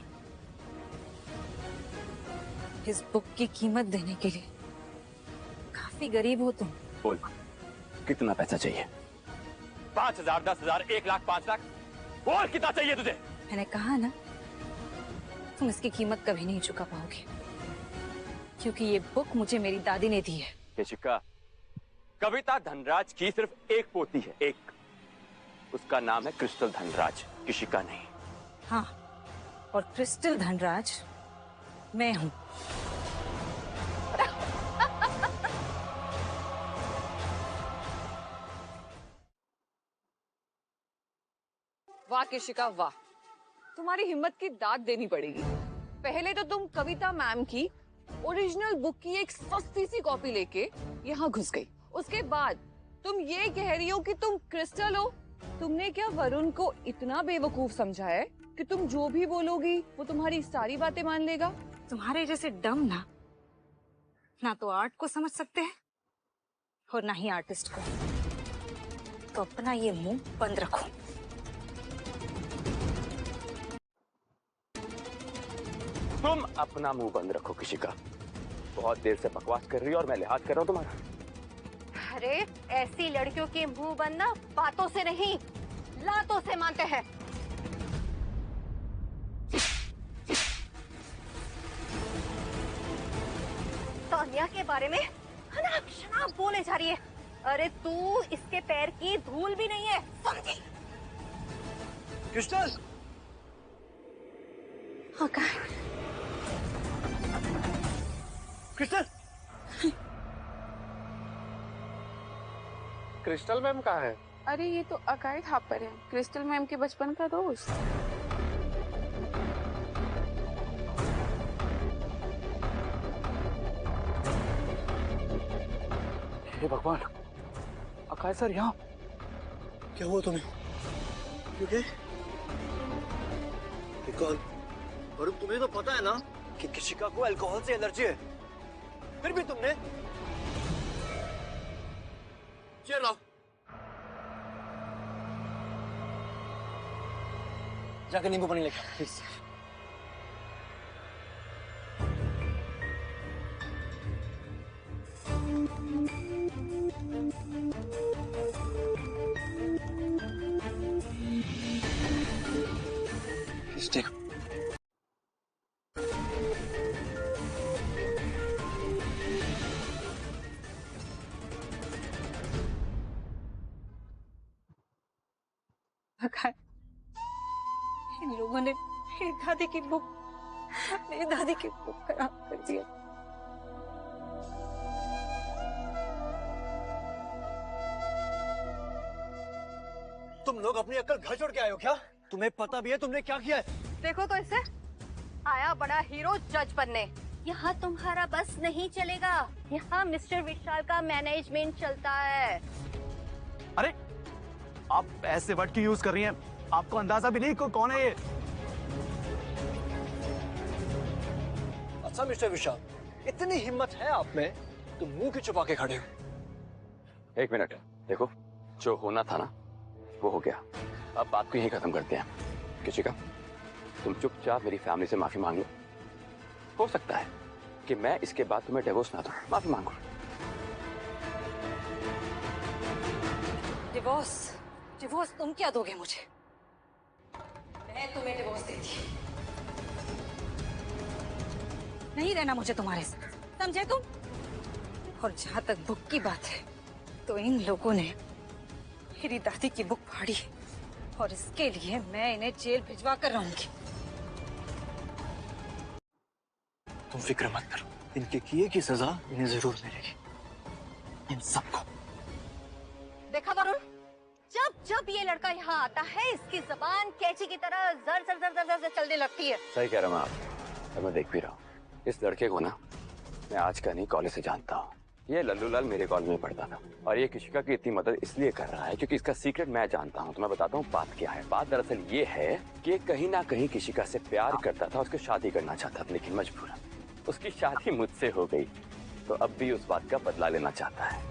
इस बुक की कीमत देने के लिए काफी गरीब हो तुम। बोल, कितना पैसा चाहिए? 5,000, 10,000, 1 लाख, 5 लाख? और कितना चाहिए तुझे? मैंने कहा ना, तुम इसकी कीमत कभी नहीं चुका पाओगे, क्योंकि ये बुक मुझे मेरी दादी ने दी है। किशिका, कविता धनराज की सिर्फ एक पोती है, एक। उसका नाम है क्रिस्टल धनराज, किशिका नहीं। हाँ, और क्रिस्टल धनराज मैं हूं। वाह किशिका वाह, तुम्हारी हिम्मत की दाद देनी पड़ेगी। पहले तो तुम कविता मैम की ओरिजिनल बुक की एक सस्ती सी कॉपी लेके यहाँ घुस गई। उसके बाद तुम ये कह रही हो कि तुम क्रिस्टल हो। तुमने क्या वरुण को इतना बेवकूफ समझा है कि तुम जो भी बोलोगी वो तुम्हारी सारी बातें मान लेगा? तुम्हारे जैसे डम ना तो आर्ट को समझ सकते हैं और ना ही आर्टिस्ट को। तो अपना ये मुंह बंद रखो। तुम अपना मुंह बंद रखो किशिका। बहुत देर से बकवास कर रही हो और मैं लिहाज कर रहा हूँ तुम्हारा। अरे ऐसी लड़कियों के मुंह बंद ना बातों से नहीं, लातों से मानते हैं। तानिया के बारे में अनाप शनाप बोले जा रही है। अरे तू इसके पैर की धूल भी नहीं है, समझी? क्रिस्टल! हाँ, कहा? क्रिस्टल! क्रिस्टल मैम कहाँ है? अरे ये तो अकाई थापर है, क्रिस्टल मैम के बचपन का दोस्त। हे भगवान, अकाय सर यहाँ? क्या हुआ तुम्हें? क्योंकि वरुण, तुम्हें तो पता है ना कि किशिका को अल्कोहल से एलर्जी है, फिर भी तुमने चेयर लाओ, जाकर नींबू पानी लेकर प्लीज। देखो, इन लोगों ने मेरी दादी की बुक मेरी दादी की बुक खराब कर दिया। तुम लोग अपनी अक्ल घर छोड़ के आए हो क्या? तुम्हें पता भी है तुमने क्या किया है? देखो तो इसे, आया बड़ा हीरो जज बनने। यहाँ तुम्हारा बस नहीं चलेगा, यहाँ मिस्टर विशाल का मैनेजमेंट चलता है। अरे आप ऐसे वर्ड क्यों यूज कर रही हैं? आपको अंदाजा भी नहीं कौन है ये? अच्छा मिस्टर विशाल, इतनी हिम्मत है आप में, तुम मुंह क्यों छुपा के खड़े हो? एक मिनट, देखो जो होना था ना वो हो गया। अब बात को यहीं खत्म करते हैं। किशिका, तुम चुपचाप मेरी फैमिली से माफी मांग लो। हो सकता है कि मैं इसके बाद तुम्हें डिवोर्स ना दूं। माफी मांगो। डिवोर्स? डिवोर्स तुम क्या दोगे मुझे? मैं तुम्हें डिवोर्स देती। नहीं रहना मुझे तुम्हारे साथ, समझे तुम? और जहां तक बुक की बात है, तो इन लोगों ने मेरी दादी की बुक फाड़ी और इसके लिए मैं इन्हें जेल भिजवा कर रहूंगी। तुम फिक्र मत करो, इनके किए की सजा इन्हें जरूर मिलेगी, इन सबको। देखा वरुण, जब जब ये लड़का यहाँ आता है, इसकी जबान कैंची की तरह जर जर जर जर जर चलने लगती है। सही कह रहा हूँ आप, अब मैं देख भी रहा हूँ। इस लड़के को ना मैं आज का नहीं कॉलेज से जानता हूँ। ये लल्लू लाल मेरे कॉलेज में पढ़ता था और ये किशिका की इतनी मदद इसलिए कर रहा है क्योंकि इसका सीक्रेट मैं जानता हूँ। तो मैं बताता हूँ बात क्या है। बात दरअसल ये है कि कहीं ना कहीं किशिका से प्यार करता था, उसकी शादी करना चाहता था, लेकिन मजबूरन उसकी शादी मुझसे हो गई। तो अब भी उस बात का बदला लेना चाहता है।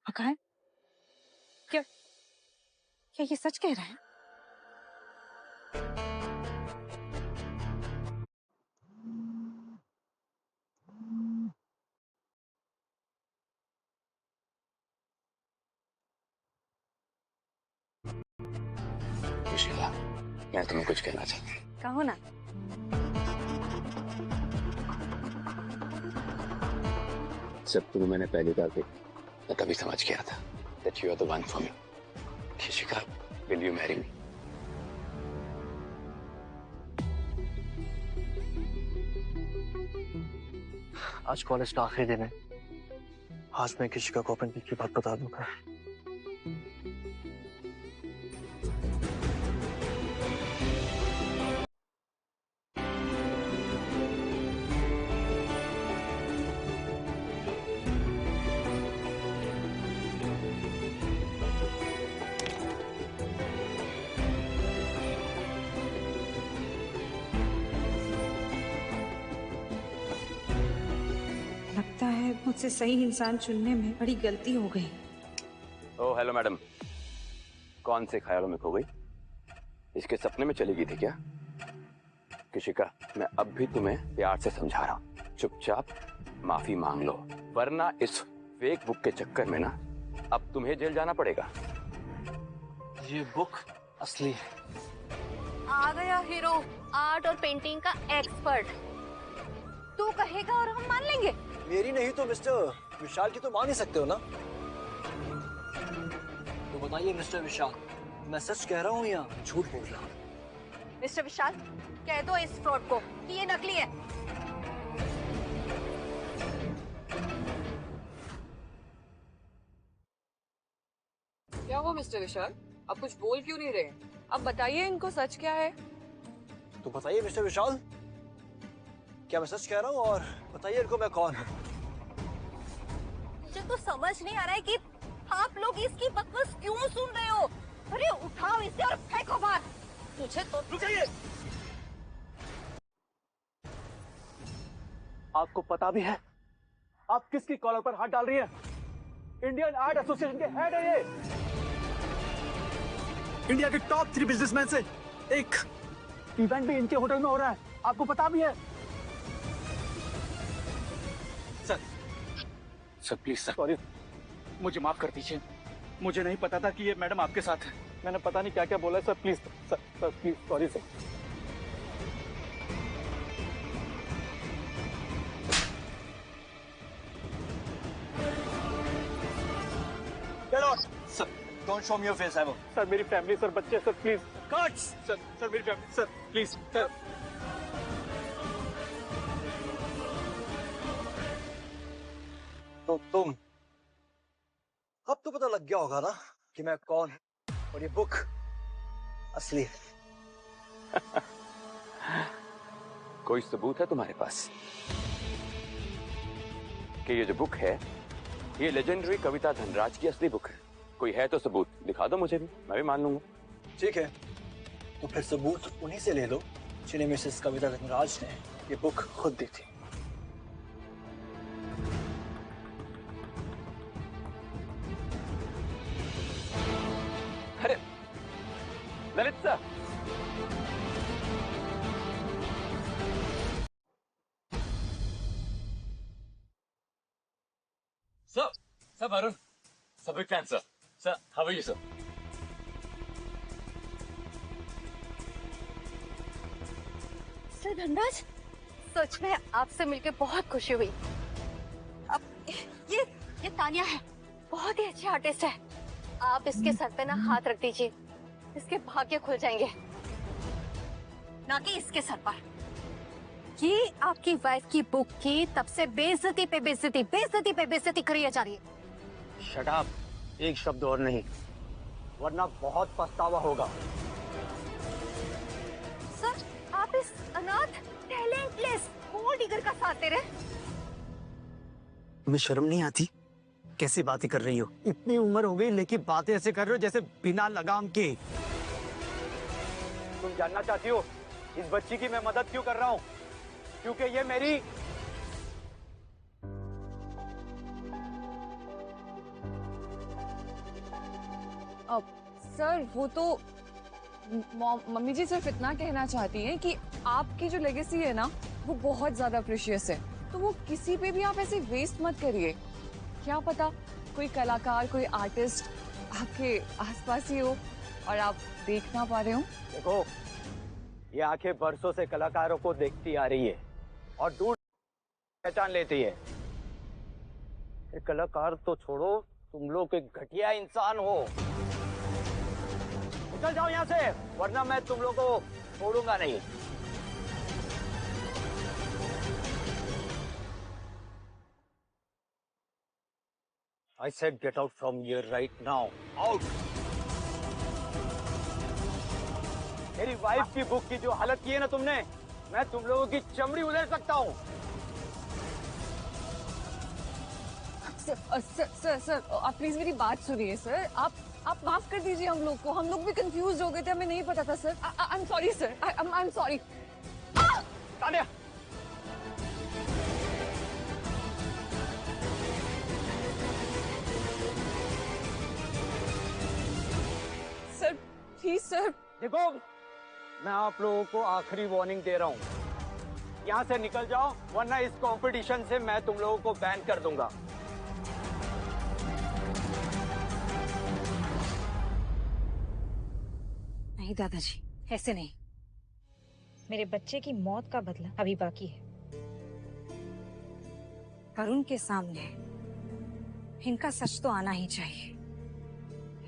पका है? क्या क्या ये सच कह रहा है? किशिका, मैं तुम्हें कुछ कहना चाहता हूँ। कहो ना। जब तुम्हें मैंने पहली बार देखा, मैं तभी समझ गया था that you are the one for me. किशिका, will you marry me? आज कॉलेज का आखिरी दिन है। आज मैं किशिका को अपन की बात बता दूंगा। लगता है मुझसे सही इंसान चुनने में बड़ी गलती हो गई। ओह हेलो मैडम, कौन से ख्यालों में खो गई? इसके सपने में चली गई थी क्या? किशिका, मैं अब भी तुम्हें प्यार से समझा रहा हूँ, चुपचाप माफी मांग लो, वरना इस फेक बुक के चक्कर में ना अब तुम्हें जेल जाना पड़ेगा। ये बुक असली है। आ गया हीरो, आर्ट और पेंटिंग का एक्सपर्ट। तू कहेगा और हम मान लेंगे। मेरी नहीं तो मिस्टर विशाल की तो मान ही सकते हो ना? तो बताइए मिस्टर विशाल, मैं सच कह रहा हूँ या झूठ बोल रहा हूँ? मिस्टर विशाल, कह दो इस फ्रॉड को कि ये नकली है। क्या हुआ मिस्टर विशाल, आप कुछ बोल क्यों नहीं रहे? अब बताइए इनको सच क्या है। तो बताइए मिस्टर विशाल, क्या मैं सच कह रहा हूँ? और बताइए इनको मैं कौन हूँ? मुझे तो समझ नहीं आ रहा है कि आप लोग इसकी बकवास क्यों सुन रहे हो। अरे उठाओ इसे और फेंको बाहर। मुझे तो रुकिए। आपको पता भी है आप किसकी कॉलर पर हाथ डाल रही हैं? इंडियन आर्ट एसोसिएशन के हेड है ये। इंडिया के टॉप 3 बिजनेसमैन से एक। इवेंट भी इनके होटल में हो रहा है, आपको पता भी है। सर प्लीज सर, सॉरी, मुझे माफ कर दीजिए। मुझे नहीं पता था कि ये मैडम आपके साथ है। मैंने पता नहीं क्या क्या बोला sir. Please sir please, sorry sir. Don't show me your face ever. Sir मेरी फैमिली, सर बच्चे, सर प्लीज। कट। सर मेरी फैमिली, सर प्लीज सर। तो तुम, अब तो पता लग गया होगा ना कि मैं कौन और ये बुक असली है। कोई सबूत है तुम्हारे पास कि ये जो बुक है ये लेजेंडरी कविता धनराज की असली बुक है? कोई है तो सबूत दिखा दो मुझे भी, मैं भी मान लूंगा। ठीक है, तो फिर सबूत उन्हीं से ले लो जिन्हें मिसेस कविता धनराज ने ये बुक खुद दी थी। अरे Lalit sir, sir Varun, sir big fan sir. Sir how are you sir? Sir Dhanraj, सच में आपसे मिलकर बहुत खुशी हुई। अब ये तानिया है, बहुत ही अच्छी आर्टिस्ट है। आप इसके सर पे ना हाथ रख दीजिए, इसके भाग्य खुल जाएंगे। ना कि इसके सर पर। ये आपकी वाइफ की बुक की तब से बेइज्जती पे बेइज्जती करी जा रही है। शट अप, एक शब्द और नहीं, वरना बहुत पछतावा होगा। सर, आप इस अनाथ टैलेंटलेस गोल्ड डिगर का साथ दे रहे हैं। तुम्हें शर्म नहीं आती? कैसी बातें कर रही हो? इतनी उम्र हो गई लेकिन बातें ऐसे कर रहे हो जैसे बिना लगाम के। तुम जानना चाहती हो इस बच्ची की मैं मदद क्यों कर रहा हूँ? क्योंकि ये मेरी सर वो तो मम्मी जी सिर्फ इतना कहना चाहती हैं कि आपकी जो लेगेसी है ना वो बहुत ज्यादा प्रीशियस है, तो वो किसी पे भी आप ऐसे वेस्ट मत करिए। क्या पता कोई कलाकार, कोई आर्टिस्ट आपके आसपास ही हो और आप देख ना पा रहे हो। देखो, ये आंखें बरसों से कलाकारों को देखती आ रही है और दूर पहचान लेती है। ये कलाकार तो छोड़ो, तुम लोग एक घटिया इंसान हो। निकल जाओ यहाँ से, वरना मैं तुम लोगों को छोड़ूंगा नहीं। I said get out from here right now. Out! मेरी वाइफ की बुक की जो हालत की है ना तुमने, मैं तुम लोगों की चमड़ी उधेड़ सकता हूँ। सर आप प्लीज मेरी बात सुनिए सर। आप माफ कर दीजिए हम लोग को, हम लोग भी कंफ्यूज हो गए थे, हमें नहीं पता था sir. I am sorry sir, I am sorry. Tania, sir please sir. देखो, मैं आप लोगों को आखिरी वार्निंग दे रहा हूँ, यहाँ से निकल जाओ वरना इस कंपटीशन से मैं तुम लोगों को बैन कर दूंगा। नहीं दादाजी, ऐसे नहीं। मेरे बच्चे की मौत का बदला अभी बाकी है। वरुण के सामने इनका सच तो आना ही चाहिए।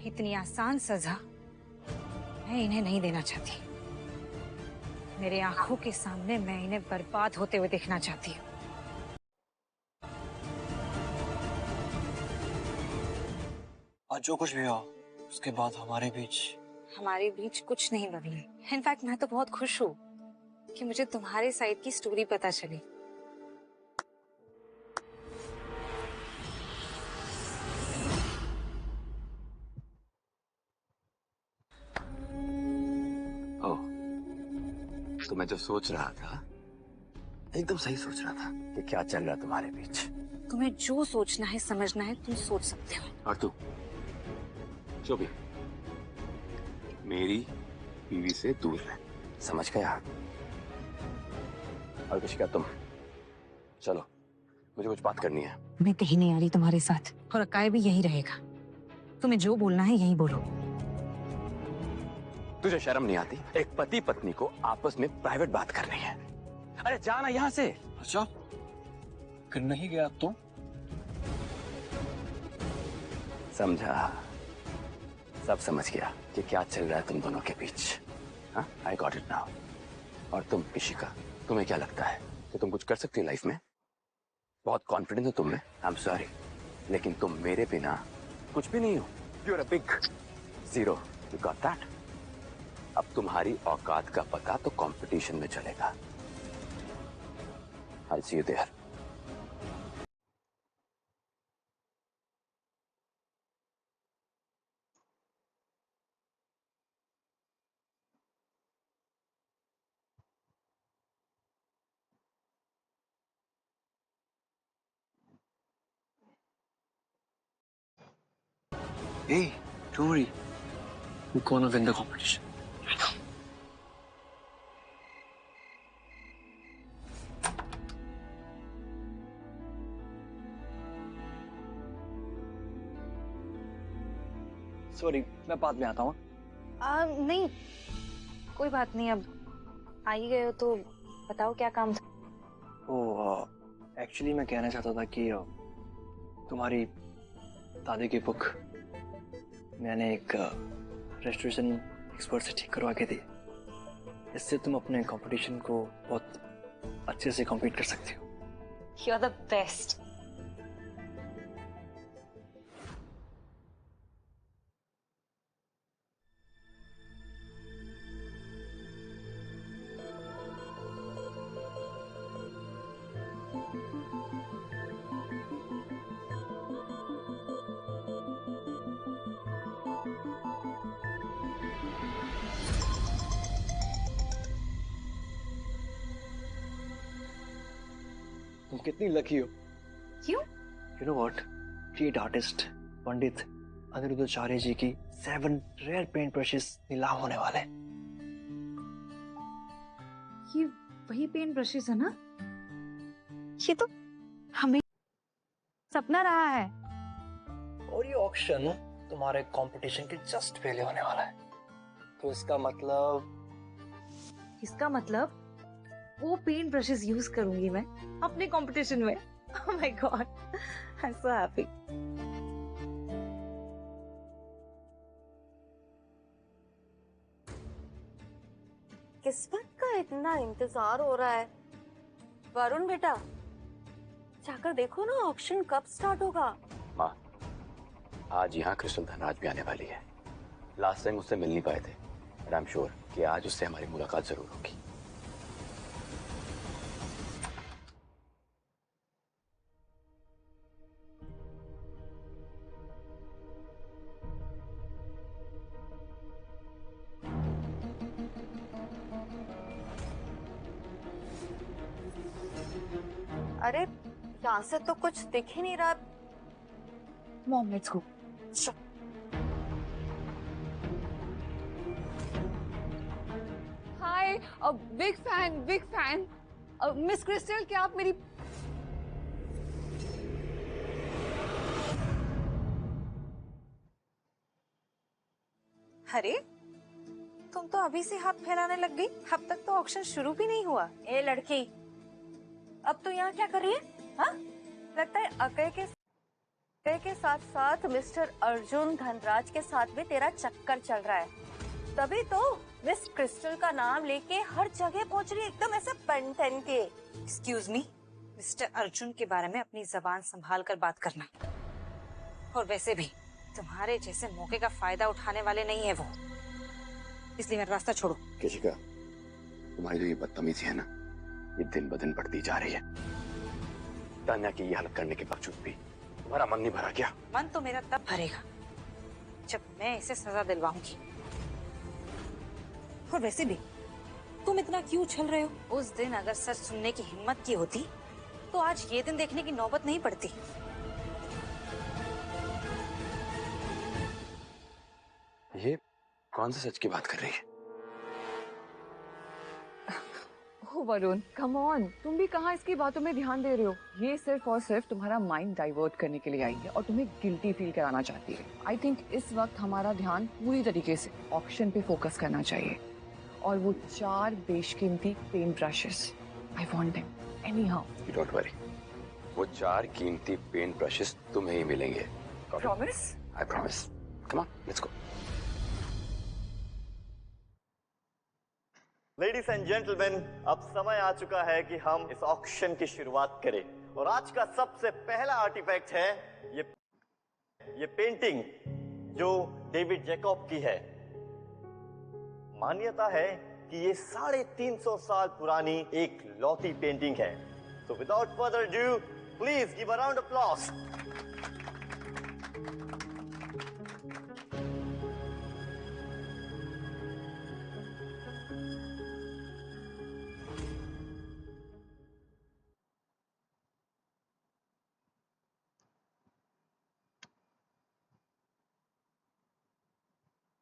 इतनी आसान सजा मैं इन्हें नहीं देना चाहती। मेरे आंखों के सामने मैं इन्हें बर्बाद होते हुए देखना चाहती हूँ। आज जो कुछ भी हो, उसके बाद हमारे बीच कुछ नहीं बदले। इनफैक्ट मैं तो बहुत खुश हूँ कि मुझे तुम्हारे साइड की स्टोरी पता चली। तो मैं जो सोच रहा था एकदम सही सोच रहा था कि क्या चल रहा तुम्हारे बीच। तुम्हें जो सोचना है, समझना है, तुम सोच सकते हो। और तू जो भी मेरी बीवी से दूर रह, समझ गया? और किसी का तुम चलो, मुझे कुछ बात करनी है। मैं कहीं नहीं आ रही तुम्हारे साथ, और अकाय भी यही रहेगा। तुम्हें जो बोलना है यही बोलो। तुझे शर्म नहीं आती? एक पति पत्नी को आपस में प्राइवेट बात करनी है। अरे जाना यहाँ से। अच्छा, फिर नहीं गया तो? समझा, सब समझ गया कि क्या चल रहा है तुम दोनों के बीच। हाँ, आई गॉट इट नाउ। और तुम इशिका, तुम्हें क्या लगता है कि तुम कुछ कर सकती हो लाइफ में? बहुत कॉन्फिडेंस हो तुम में। आई एम सॉरी, लेकिन तुम मेरे बिना कुछ भी नहीं हो। You are a big zero, you got that? अब तुम्हारी औकात का पता तो कंपटीशन में चलेगा। I'll see you there. Hey, don't worry. We're gonna win the competition. Sorry, मैं बाद में आता हूँ। नहीं, कोई बात नहीं। अब आ ही गए हो तो बताओ क्या काम था। एक्चुअली मैं कहना चाहता था कि तुम्हारी दादी की बुक मैंने एक रेस्टोरेशन एक्सपर्ट से ठीक करवा के दी। इससे तुम अपने कंपटीशन को बहुत अच्छे से कम्पीट कर सकती हो। You are the best. तुम कितनी लकी हो। क्यों? You know what, great artist Pandit Aniruddhacharya ji की 7 रेयर पेंट ब्रशेस नीलाम होने वाले। ये वही पेंट ब्रशेस है ना? ये तो हमें सपना रहा है। और ये ऑक्शन तुम्हारे कंपटीशन के जस्ट पहले होने वाला है। तो इसका मतलब वो पेंट ब्रशेस यूज करूंगी मैं अपने कंपटीशन में। Oh my God, I am so happy. किस्मत का इतना इंतजार हो रहा है। वरुण बेटा, जाकर देखो ना ऑक्शन कब स्टार्ट होगा। माँ, आज यहाँ क्रिस्टल धनराज भी आने वाली है। लास्ट टाइम उससे मिल नहीं पाए थे, बट आई एम श्योर कि आज उससे हमारी मुलाकात जरूर होगी। अरे यहाँ से तो कुछ दिख ही नहीं रहा। Mom, let's go. Hi, big fan, big fan. Miss crystal, क्या आप मेरी अरे तुम तो अभी से हाथ फैलाने लग गई। अब तक तो ऑक्शन शुरू भी नहीं हुआ। ए लड़की, अब तो यहाँ क्या कर रही है? हाँ, लगता है अकय के साथ साथ मिस्टर अर्जुन धनराज के साथ भी तेरा चक्कर चल रहा है। तभी तो मिस क्रिस्टल का नाम लेके हर जगह पहुंच रही है, एकदम ऐसे पेन टेन के। एक्सक्यूज मी, मिस्टर अर्जुन के बारे में अपनी जबान संभाल कर बात करना। और वैसे भी तुम्हारे जैसे मौके का फायदा उठाने वाले नहीं है वो, इसलिए मेरा रास्ता छोड़ो। केशिका, तुम्हारी जो ये बदतमीजी है ना, ये दिन ब दिन बढ़ती जा रही है। तान्या की ये हालत करने के बावजूद भी तुम्हारा मन नहीं भरा क्या? मन तो मेरा तब भरेगा जब मैं इसे सजा दिलवाऊंगी। और वैसे भी तुम इतना क्यों उछल रहे हो? उस दिन अगर सच सुनने की हिम्मत की होती तो आज ये दिन देखने की नौबत नहीं पड़ती। ये कौन सा सच की बात कर रही है? ओह वरुण, कम ऑन, तुम भी कहाँ इसकी बातों में ध्यान दे रहे हो? ये सिर्फ और सिर्फ तुम्हारा माइंड डाइवर्ट करने के लिए आई है और तुम्हें गिल्टी फील कराना चाहती है। आई थिंक इस वक्त हमारा ध्यान पूरी तरीके से ऑक्शन पे फोकस करना चाहिए। और वो 4 बेशकीमती paint brushes, I want them anyhow. You don't worry, वो 4 कीमती पेंट ब्रशेस तुम्हें ही मिलेंगे। Promise? I promise. Come on, let's go. Ladies and gentleman, अब समय आ चुका है कि हम इस ऑक्शन की शुरुआत करें। और आज का सबसे पहला आर्टिफैक्ट है ये पेंटिंग जो डेविड जैकब की है। मान्यता है कि ये 350 साल पुरानी एक लौती पेंटिंग है। So without further ado, please give a round of applause.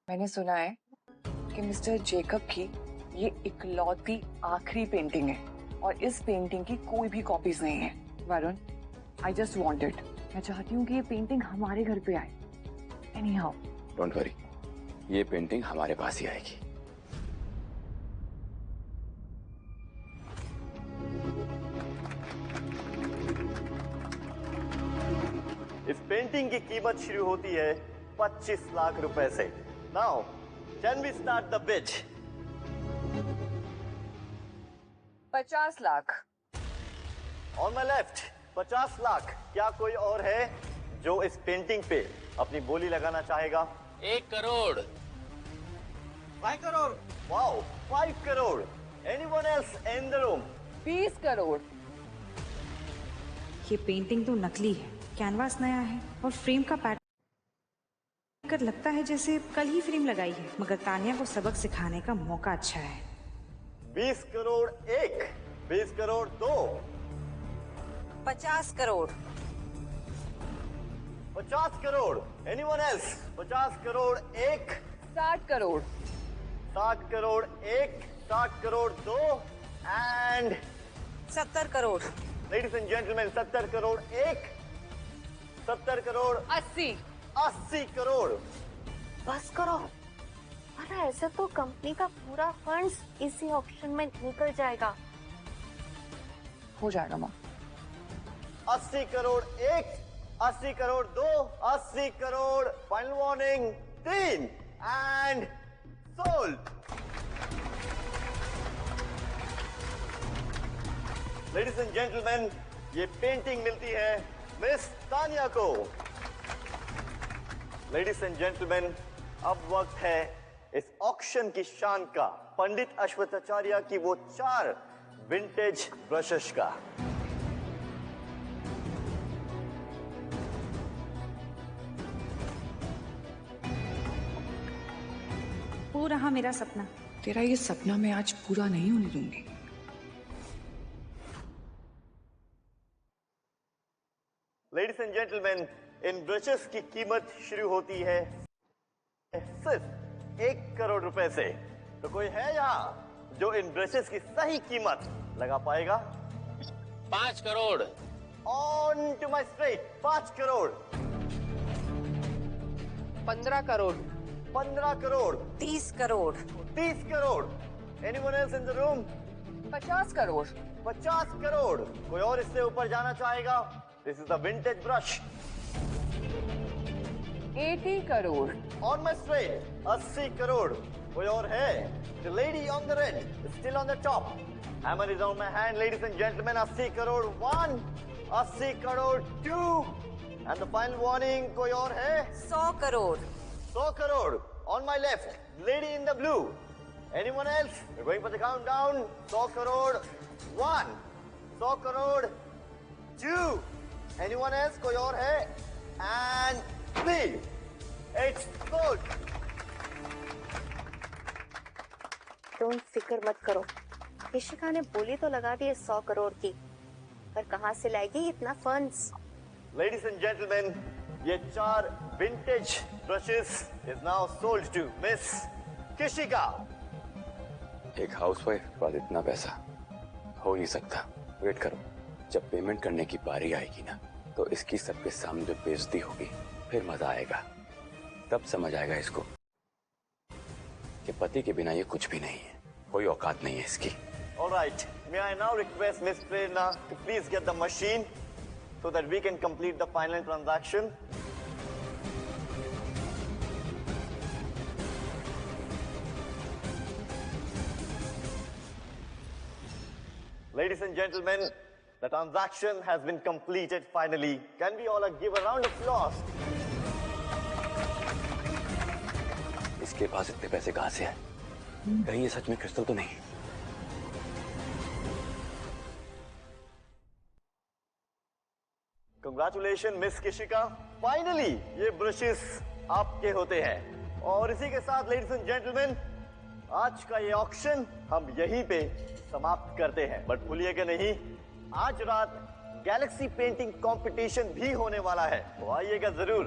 मैंने सुना है कि मिस्टर जेकब की ये इकलौती आखिरी पेंटिंग है और इस पेंटिंग की कोई भी कॉपीज नहीं है। Varun, I just want it. मैं चाहती हूँ कि ये पेंटिंग हमारे घर पे आए। एनी हाउ, डोंट वरी, ये पेंटिंग हमारे पास ही आएगी। इस पेंटिंग की कीमत शुरू होती है 25 लाख रुपए से। Now can we start the bid? 50 lakh. On my left 50 lakh. क्या कोई और है जो इस पेंटिंग पे अपनी बोली लगाना चाहेगा? 1 crore. 5 crore. Wow, 5 crore. Anyone else in the room? 20 crore. ये पेंटिंग तो नकली है, कैनवास नया है और फ्रेम का पैटर्न लगता है जैसे कल ही फ्रेम लगाई है। मगर तानिया को सबक सिखाने का मौका अच्छा है। 20 crore 1, 20 crore 2, 50 crore. 50 crore. Anyone else? 50 crore 1, 60 crore. 60 crore 1, 60 crore 2 and 70 crore. Ladies and gentleman, 70 crore 1, 70 crore 80। 80 crore. बस करो। अरे ऐसे तो कंपनी का पूरा फंड्स इसी ऑप्शन में निकल जाएगा। हो जाएगा माँ। 80 crore 1, 80 crore 2, 80 crore. Final warning 3 and sold. Ladies and gentleman, ये पेंटिंग मिलती है मिस तानिया को। लेडीज एंड जेंटलमैन, अब वक्त है इस ऑक्शन की शान का, पंडित अश्वत्थाचार्य की वो 4 विंटेज ब्रशेस का। वो रहा मेरा सपना। तेरा ये सपना मैं आज पूरा नहीं होने दूंगी। Ladies and gentleman, in brushes की कीमत शुरू होती है सिर्फ 1 करोड़ रुपए से। तो कोई है यहाँ जो इन ब्रशेस की सही कीमत लगा पाएगा? 5 crore. On to my straight. 5 crore. 15 crore. 15 crore. 30 crore. 30 crore. Anyone else in the room? 50 crore. 50 crore. कोई और इससे ऊपर जाना चाहेगा? This is the vintage brush. 80 crore. On my straight 80 crore. कोई और है? The lady on the red is still on the top. Hammer is on my hand, ladies and gentlemen. 80 crore 1, 80 crore 2, and the final warning. कोई और है? 100 crore. 100 crore. On my left, lady in the blue. Anyone else? We're going for the countdown. 100 crore 1, 100 crore 2. Anyone else? कोई और है? And 3. It's sold. तुम फिक्र मत करो, इशिका ने बोली तो लगा दी 100 करोड़ की, पर कहाँ से लाएगी इतना फंड्स? Ladies and gentlemen, ये 4 vintage brushes is now sold to Miss Kishika. एक हाउसवाइफ के पास इतना पैसा हो नहीं सकता। वेट करो, जब पेमेंट करने की बारी आएगी ना, तो इसकी सबके सामने जो बेइज्जती होगी, फिर मजा आएगा। तब समझ आएगा इसको कि पति के बिना ये कुछ भी नहीं है, कोई औकात नहीं है इसकी। All right, may I now request Miss Prerna to please get the machine so that we can complete the final transaction. Ladies and gentlemen, the transaction has been completed finally. Can we all give a round of applause? इसके पास इतने पैसे कहां से हैं? कहीं ये सच में crystal तो नहीं? Congratulations, Miss Kishika. Finally, ये ब्रशेस आपके होते हैं. और इसी के साथ, ladies and gentlemen, आज का ये ऑक्शन हम यहीं पे समाप्त करते हैं. बट भूलिएगा नहीं, आज रात गैलेक्सी पेंटिंग कंपटीशन भी होने वाला है, तो आइएगा जरूर.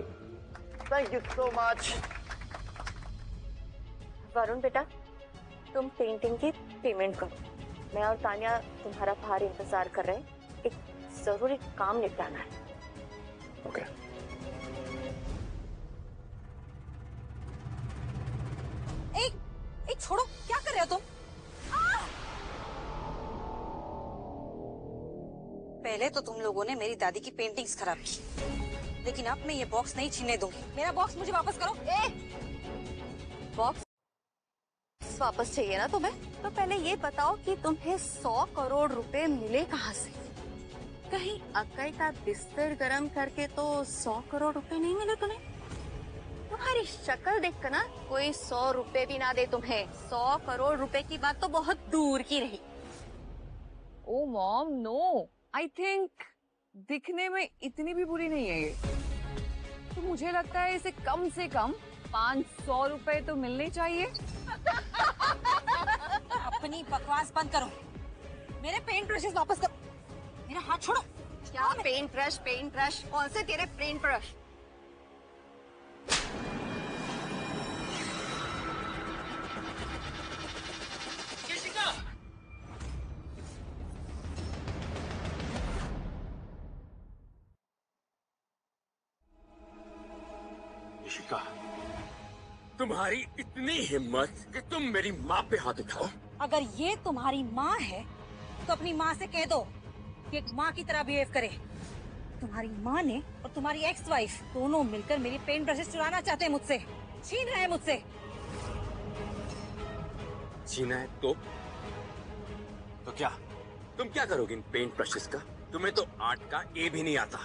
Thank you so much. Varun बेटा, तुम पेंटिंग की पेमेंट करो. मैं और तानिया तुम्हारा बाहर इंतजार कर रहे हैं. एक जरूरी काम निपटाना है. ओके. एक छोड़ो, क्या कर रहे हो तुम? पहले तो तुम लोगों ने मेरी दादी की पेंटिंग्स खराब की, लेकिन अब मैं ये बॉक्स नहीं छीनने दूंगी. मेरा बॉक्स मुझे वापस करो. बॉक्स वापस चाहिए ना तुम्हें? तो पहले ये बताओ कि तुम्हें 100 करोड़ रुपए मिले कहाँ से? कहीं अक्कई का बिस्तर गरम करके तो 100 करोड़ रुपए नहीं मिले तुम्हें? तुम्हारी शक्ल देखकर ना कोई 100 रुपए भी ना दे तुम्हें. 100 करोड़ रुपए की बात तो बहुत दूर की रही. ओ मॉम, नो, आई थिंक दिखने में इतनी भी बुरी नहीं है ये. तो मुझे लगता है इसे कम से कम 500 रुपए तो मिलने चाहिए. अपनी बकवास बंद करो. मेरे पेंट ब्रशेस वापस करो. मेरा हाथ छोड़ो. क्या पेंट ब्रश? कौन से तेरे पेंट ब्रश? ऋषिका, तुम्हारी इतनी हिम्मत कि तुम मेरी माँ पे हाथ उठाओ? अगर ये तुम्हारी माँ है तो अपनी माँ से कह दो कि एक माँ की तरह बिहेव करे. तुम्हारी माँ ने और तुम्हारी एक्स वाइफ दोनों मिलकर मेरी पेंट ब्रशेस चुराना चाहते हैं मुझसे. छीन रहे हैं मुझसे. छीना है तो क्या? तुम क्या करोगे इन पेंट ब्रशेस का? तुम्हें तो आर्ट का ए भी नहीं आता.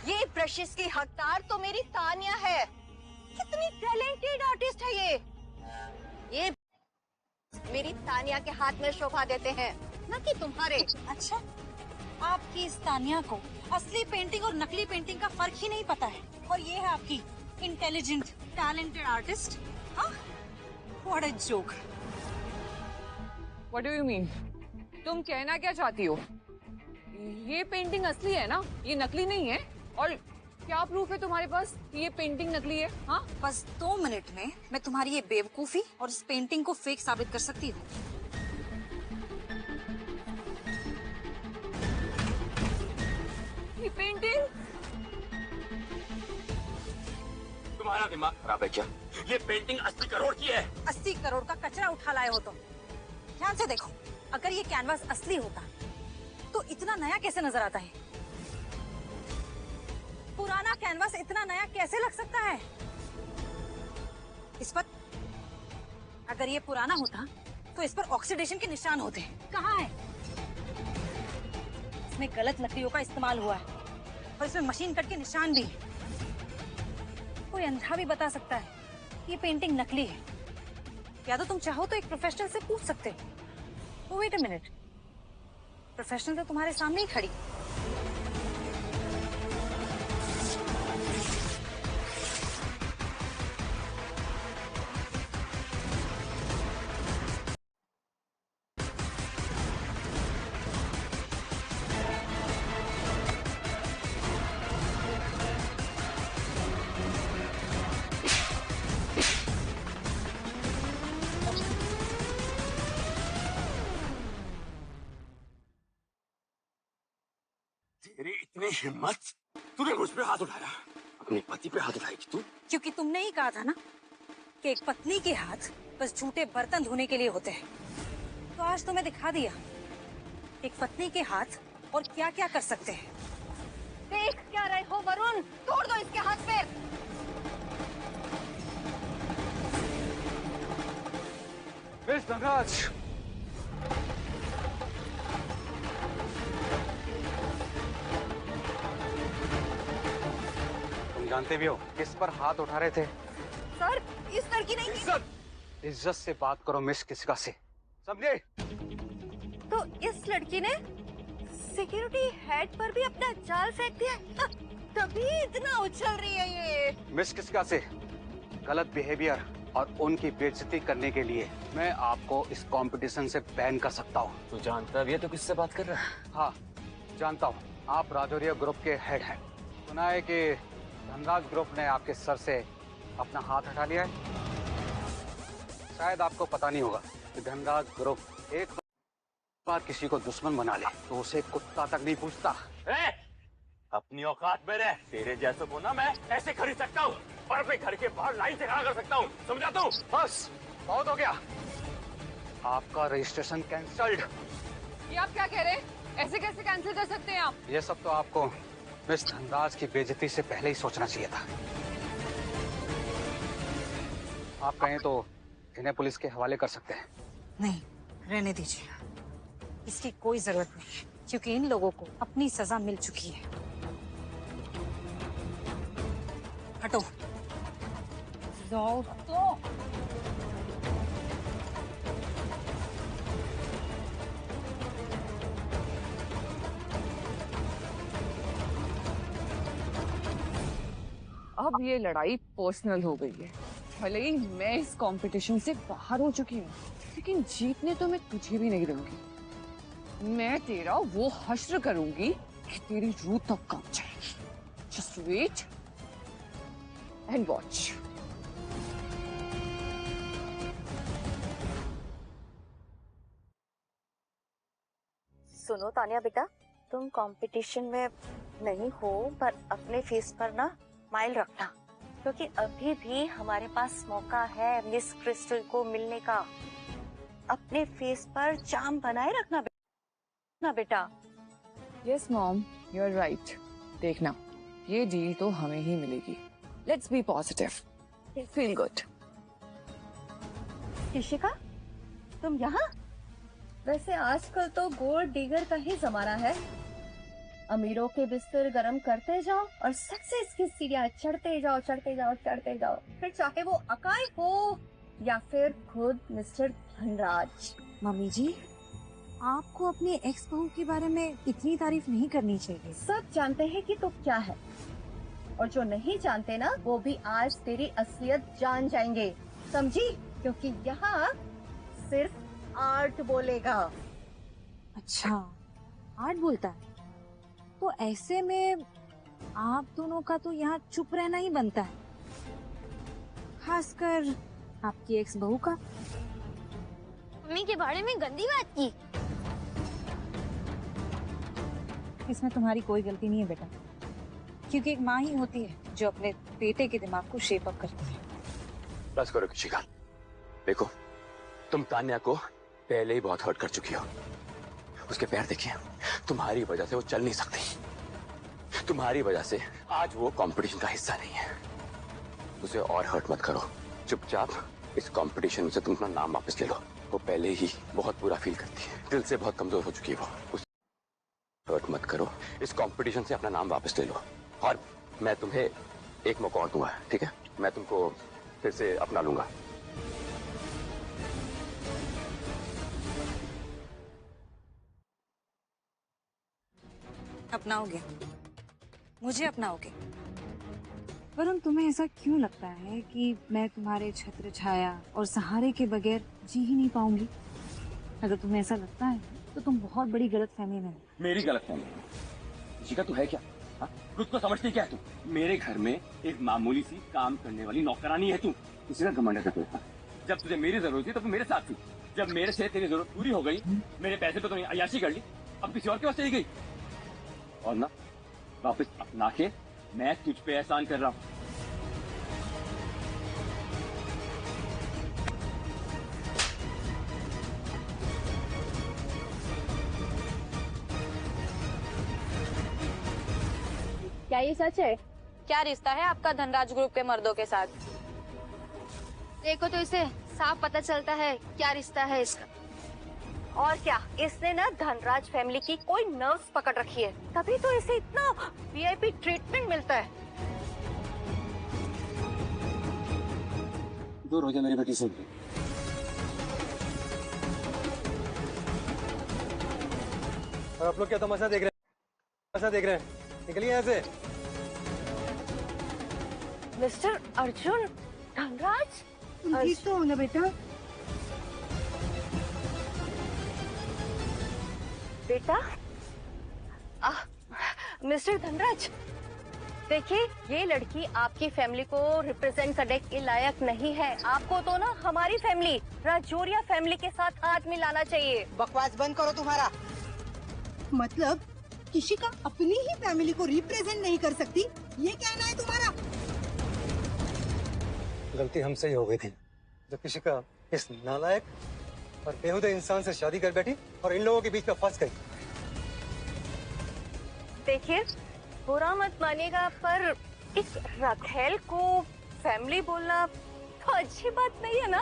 ये ब्रशेस की हकदार तो मेरी तानिया है. कितनी टैलेंटेड आर्टिस्ट है ये मेरी तानिया के हाथ में शोभा देते हैं, ना कि तुम्हारे. अच्छा, आपकी इस तानिया को असली पेंटिंग और नकली पेंटिंग का फर्क ही नहीं पता है, और ये है आपकी intelligent talented artist. What a joke. What do you mean? तुम कहना क्या चाहती हो? ये पेंटिंग असली है ना, ये नकली नहीं है? और क्या प्रूफ है तुम्हारे पास कि ये पेंटिंग नकली है? हाँ, बस 2 मिनट में मैं तुम्हारी ये बेवकूफी और इस पेंटिंग को फेक साबित कर सकती हूँ. ये पेंटिंग? तुम्हारा दिमाग खराब है क्या? ये पेंटिंग 80 करोड़ की है. 80 करोड़ का कचरा उठा लाए हो तुम. ध्यान से देखो, अगर ये कैनवास असली होता तो इतना नया कैसे नजर आता है? पुराना कैनवास इतना नया कैसे लग सकता है? इस पर अगर ये पुराना होता तो इस पर ऑक्सीडेशन के निशान होते. कहाँ है? इसमें गलत लकड़ियों का इस्तेमाल हुआ है और इसमें मशीन कट के निशान भी है. कोई अंधा भी बता सकता है कि ये पेंटिंग नकली है. या तो तुम चाहो तो एक प्रोफेशनल से पूछ सकते हो. वेट अ मिनट, प्रोफेशनल तो तुम्हारे सामने ही खड़ी. तेरी इतनी हिम्मत, तूने मुझ पे हाथ उठाया. अपने पति पे हाथ उठाएगी तू? क्योंकि तुमने ही कहा था ना कि एक पत्नी के हाथ बस झूठे बर्तन धोने के लिए होते हैं. तो आज तुम्हें दिखा दिया एक पत्नी के हाथ और क्या क्या कर सकते हैं. देख क्या रहे हो वरुण? तोड़ दो इसके हाथ पैर. मिस धनराज, जानते भी हो किस पर हाथ उठा रहे थे? सर, इस लड़की ने इज्जत से बात करो मिस किसका से, समझे? तो इस लड़की ने सिक्योरिटी हेड पर भी अपना जाल फेंक दिया, तभी इतना उछल रही है ये। मिस किसका से गलत बिहेवियर और उनकी बेइज्जती करने के लिए मैं आपको इस कंपटीशन से बैन कर सकता हूँ। तू जानता भी है तो किससे बात कर रहा है? हाँ जानता हूँ, आप राजौरिया ग्रुप के हेड हैं। सुना है कि धनराज ग्रुप ने आपके सर से अपना हाथ हटा लिया है। शायद आपको पता नहीं होगा कि धनराज ग्रुप एक बार किसी को दुश्मन बना ले तो उसे कुत्ता तक नहीं पूछता। अपनी औकात में रह, तेरे जैसों को ना मैं ऐसे खरीद सकता हूँ और अपने घर के बाहर लाइन से खड़ा कर सकता हूँ, समझाता हूँ। बस बहुत हो गया, आपका रजिस्ट्रेशन कैंसल्ड। ये आप क्या कह रहे हैं? ऐसे कैसे कैंसिल कर सकते हैं आप? ये सब तो आपको मिस धनराज की बेइज्जती से पहले ही सोचना चाहिए था। आप कहें तो इन्हें पुलिस के हवाले कर सकते हैं। नहीं, रहने दीजिए, इसकी कोई जरूरत नहीं है, क्योंकि इन लोगों को अपनी सजा मिल चुकी है। हटो। जाओ तो। अब ये लड़ाई पर्सनल हो गई है। भले ही मैं इस कंपटीशन से बाहर हो चुकी हूँ, लेकिन जीतने तो मैं तुझे भी नहीं दूंगी। मैं तेरा वो हश्र करूंगी कि तेरी रूह तक कांप जाएगी। Just wait and watch. सुनो तानिया बेटा, तुम कंपटीशन में नहीं हो पर अपने फेस पर ना स्माइल रखना, क्योंकि अभी भी हमारे पास मौका है मिस क्रिस्टल को मिलने का। अपने फेस पर चार्म बनाए रखना ना बेटा। Yes mom, you are right. देखना, ये डील तो हमें ही मिलेगी। Let's be positive, feel good. Rishika, तुम यहाँ? वैसे आजकल तो गोल्ड डिगर का ही जमाना है। अमीरों के बिस्तर गरम करते जाओ और सक्सेस की सीढ़ियाँ चढ़ते जाओ, चढ़ते जाओ, चढ़ते जाओ। फिर चाहे वो अकाई हो या फिर खुद मिस्टर धनराज। मम्मी जी, आपको अपनी एक्स बहू के बारे में इतनी तारीफ नहीं करनी चाहिए। सब जानते हैं कि तुम क्या है, और जो नहीं जानते ना, वो भी आज तेरी असलियत जान जाएंगे, समझी? क्योंकि यहाँ सिर्फ आर्ट बोलेगा। अच्छा, आर्ट बोलता है? तो ऐसे में आप दोनों का तो यहाँ चुप रहना ही बनता है, खासकर आपकी एक्स बहू का। मम्मी के बारे में गंदी बात की। इसमें तुम्हारी कोई गलती नहीं है बेटा, क्योंकि एक माँ ही होती है जो अपने बेटे के दिमाग को शेप अप करती है। बस करो ऋषिका, देखो तुम तान्या को पहले ही बहुत हर्ट कर चुकी हो। उसके पैर देखिए, तुम्हारी वजह से वो चल नहीं सकती। तुम्हारी वजह से आज वो कंपटीशन का हिस्सा नहीं है। उसे और हर्ट मत करो। चुपचाप इस कंपटीशन से तुम अपना नाम वापस ले लो। वो पहले ही बहुत बुरा फील करती है, दिल से बहुत कमजोर हो चुकी है वो। उसे हर्ट मत करो, इस कंपटीशन से अपना नाम वापस ले लो। और मैं तुम्हें एक मौका और दूंगा, ठीक है? मैं तुमको फिर से अपना लूंगा। अपनाओगे? मुझे अपनाओगे? वरुण, तुम्हें ऐसा क्यों लगता है कि मैं तुम्हारे छत्र छाया और सहारे के बगैर जी ही नहीं पाऊंगी? अगर तुम्हें ऐसा लगता है तो तुम बहुत बड़ी गलतफहमी में हो। मेरी गलतफहमी? ऋषिका तू है क्या? हाँ? खुद को समझती क्या है तू? मेरे घर में एक मामूली सी काम करने वाली नौकरानी है तू। किसी का घमंड है तेरे? जब तुझे मेरी जरूरत थी तब तू मेरे साथ थी। जब मेरे से तेरी जरूरत पूरी हो गई, मेरे पैसे पे तुमने अय्याशी कर ली, अब किसी और के पास चली गई। और ना वापस अपना के मैं तुझ पे एहसान कर रहा हूँ। क्या ये सच है? क्या रिश्ता है आपका धनराज ग्रुप के मर्दों के साथ? देखो तो इसे साफ पता चलता है क्या रिश्ता है इसका। और क्या, इसने ना धनराज फैमिली की कोई नर्व्स पकड़ रखी है, तभी तो इसे इतना वीआईपी ट्रीटमेंट मिलता है। दूर हो जा मेरी बेटी से। और आप लोग क्या तमाशा देख रहे हैं? तमाशा देख रहे हैं? निकलिए यहाँ से। मिस्टर अर्जुन धनराज, ठीक तो हो ना बेटा? बेटा, मिस्टर धनराज, देखिए ये लड़की आपकी फैमिली को रिप्रेजेंट करने के लायक नहीं है। आपको तो ना हमारी फैमिली, राजौरिया फैमिली के साथ हाथ मिलाना चाहिए। बकवास बंद करो तुम्हारा। मतलब किसी का अपनी ही फैमिली को रिप्रेजेंट नहीं कर सकती, ये कहना है तुम्हारा? गलती हमसे ही हो गई थी जब किसी का इस नालायक और बेहुदे इंसान से शादी कर बैठी और इन लोगों के बीच में फंस गई। देखिए, बुरा मत मानिएगा, पर इस राखेल को फैमिली बोलना तो अच्छी बात नहीं है ना?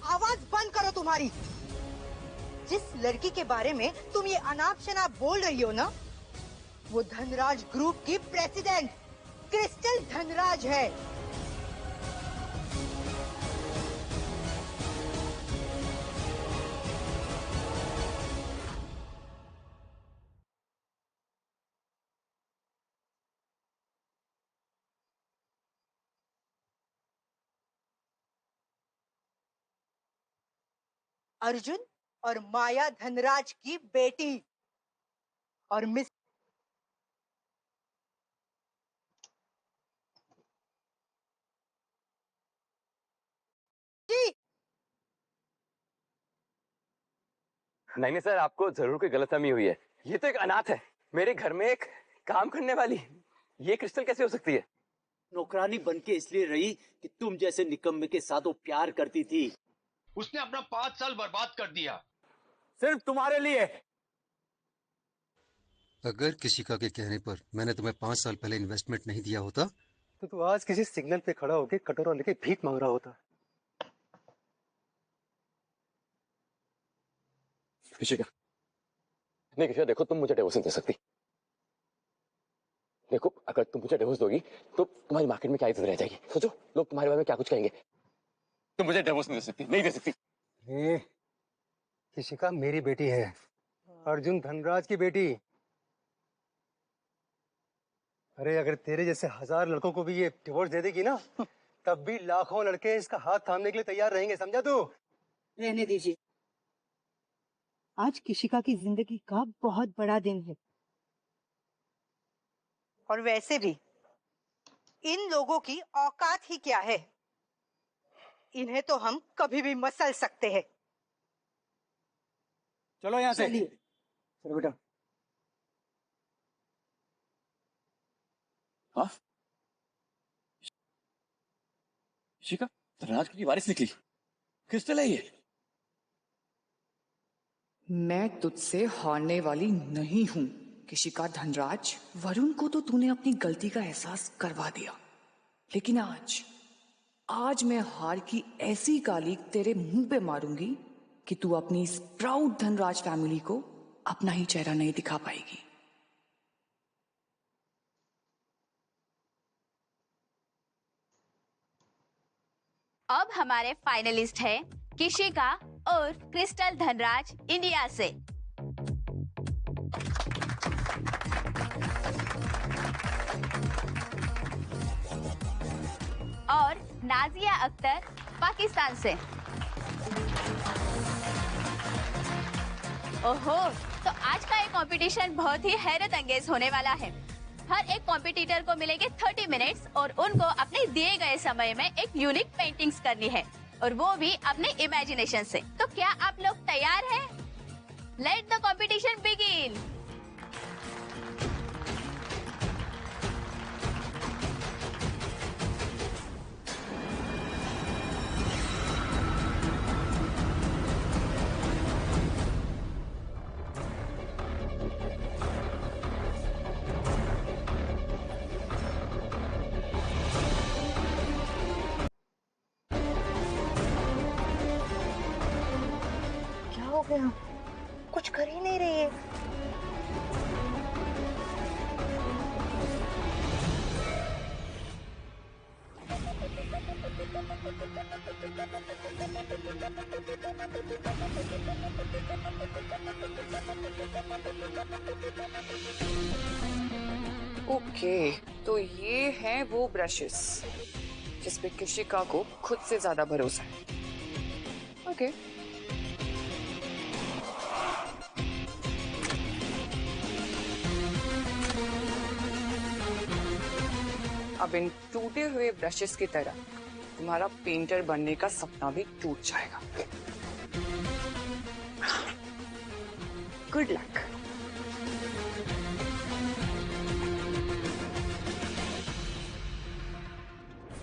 आवाज बंद करो तुम्हारी। जिस लड़की के बारे में तुम ये अनाप शनाप बोल रही हो ना, वो धनराज ग्रुप की प्रेसिडेंट क्रिस्टल धनराज है। अर्जुन और माया धनराज की बेटी और मिस नहीं सर, आपको जरूर कोई गलतफहमी हुई है। ये तो एक अनाथ है, मेरे घर में एक काम करने वाली। ये क्रिस्टल कैसे हो सकती है? नौकरानी बनके इसलिए रही कि तुम जैसे निकम्मे के साथ वो प्यार करती थी। उसने अपना 5 साल बर्बाद कर दिया सिर्फ तुम्हारे लिए। अगर किशिका के कहने पर मैंने तुम्हें 5 साल पहले इन्वेस्टमेंट नहीं दिया होता तो तू आज किसी सिग्नल पे खड़ा होके कटोरा लेके भीख मांग रहा होता। किशिका, नहीं किशिका, देखो तुम मुझे डिवोर्स नहीं दे सकती। देखो, अगर तुम मुझे डिवोर्स दोगी तो तुम्हारी मार्केट में क्या इज्जत रह जाएगी। सोचो, लोग तुम्हारे बारे में क्या कुछ कहेंगे। तुम मुझे डिवोर्स नहीं दे सकती, नहीं दे सकती। किशिका मेरी बेटी है, अर्जुन धनराज की बेटी। अरे अगर तेरे जैसे 1000 लड़कों को भी ये डिवोर्स दे देगी ना, तब भी लाखों लड़के इसका हाथ थामने के लिए तैयार रहेंगे, समझा तू? रहने दीजिए, आज किशिका की जिंदगी का बहुत बड़ा दिन है। और वैसे भी इन लोगों की औकात ही क्या है, इन्हें तो हम कभी भी मसल सकते हैं। चलो यहाँ से। चलो बेटा। हाँ, शिका धनराज की वारिस निकली, क्रिस्टल है ये। मैं तुझसे हारने वाली नहीं हूं किशिका धनराज। वरुण को तो तूने अपनी गलती का एहसास करवा दिया, लेकिन आज मैं हार की ऐसी गाली तेरे मुंह पे मारूंगी कि तू अपनी इस प्राउड धनराज फैमिली को अपना ही चेहरा नहीं दिखा पाएगी। अब हमारे फाइनलिस्ट है किशिका और क्रिस्टल धनराज इंडिया से। और नाजिया अख्तर पाकिस्तान से। ओहो, तो आज का ये कंपटीशन बहुत ही हैरत अंगेज होने वाला है। हर एक कॉम्पिटिटर को मिलेंगे 30 मिनट्स और उनको अपने दिए गए समय में एक यूनिक पेंटिंग्स करनी है, और वो भी अपने इमेजिनेशन से। तो क्या आप लोग तैयार हैं? Let the competition begin. कुछ कर ही नहीं रही है। ओके, तो ये है वो ब्रशेस जिस पे किशिका को खुद से ज्यादा भरोसा है। ओके, अब इन टूटे हुए ब्रशेस की तरह तुम्हारा पेंटर बनने का सपना भी टूट जाएगा। Good luck.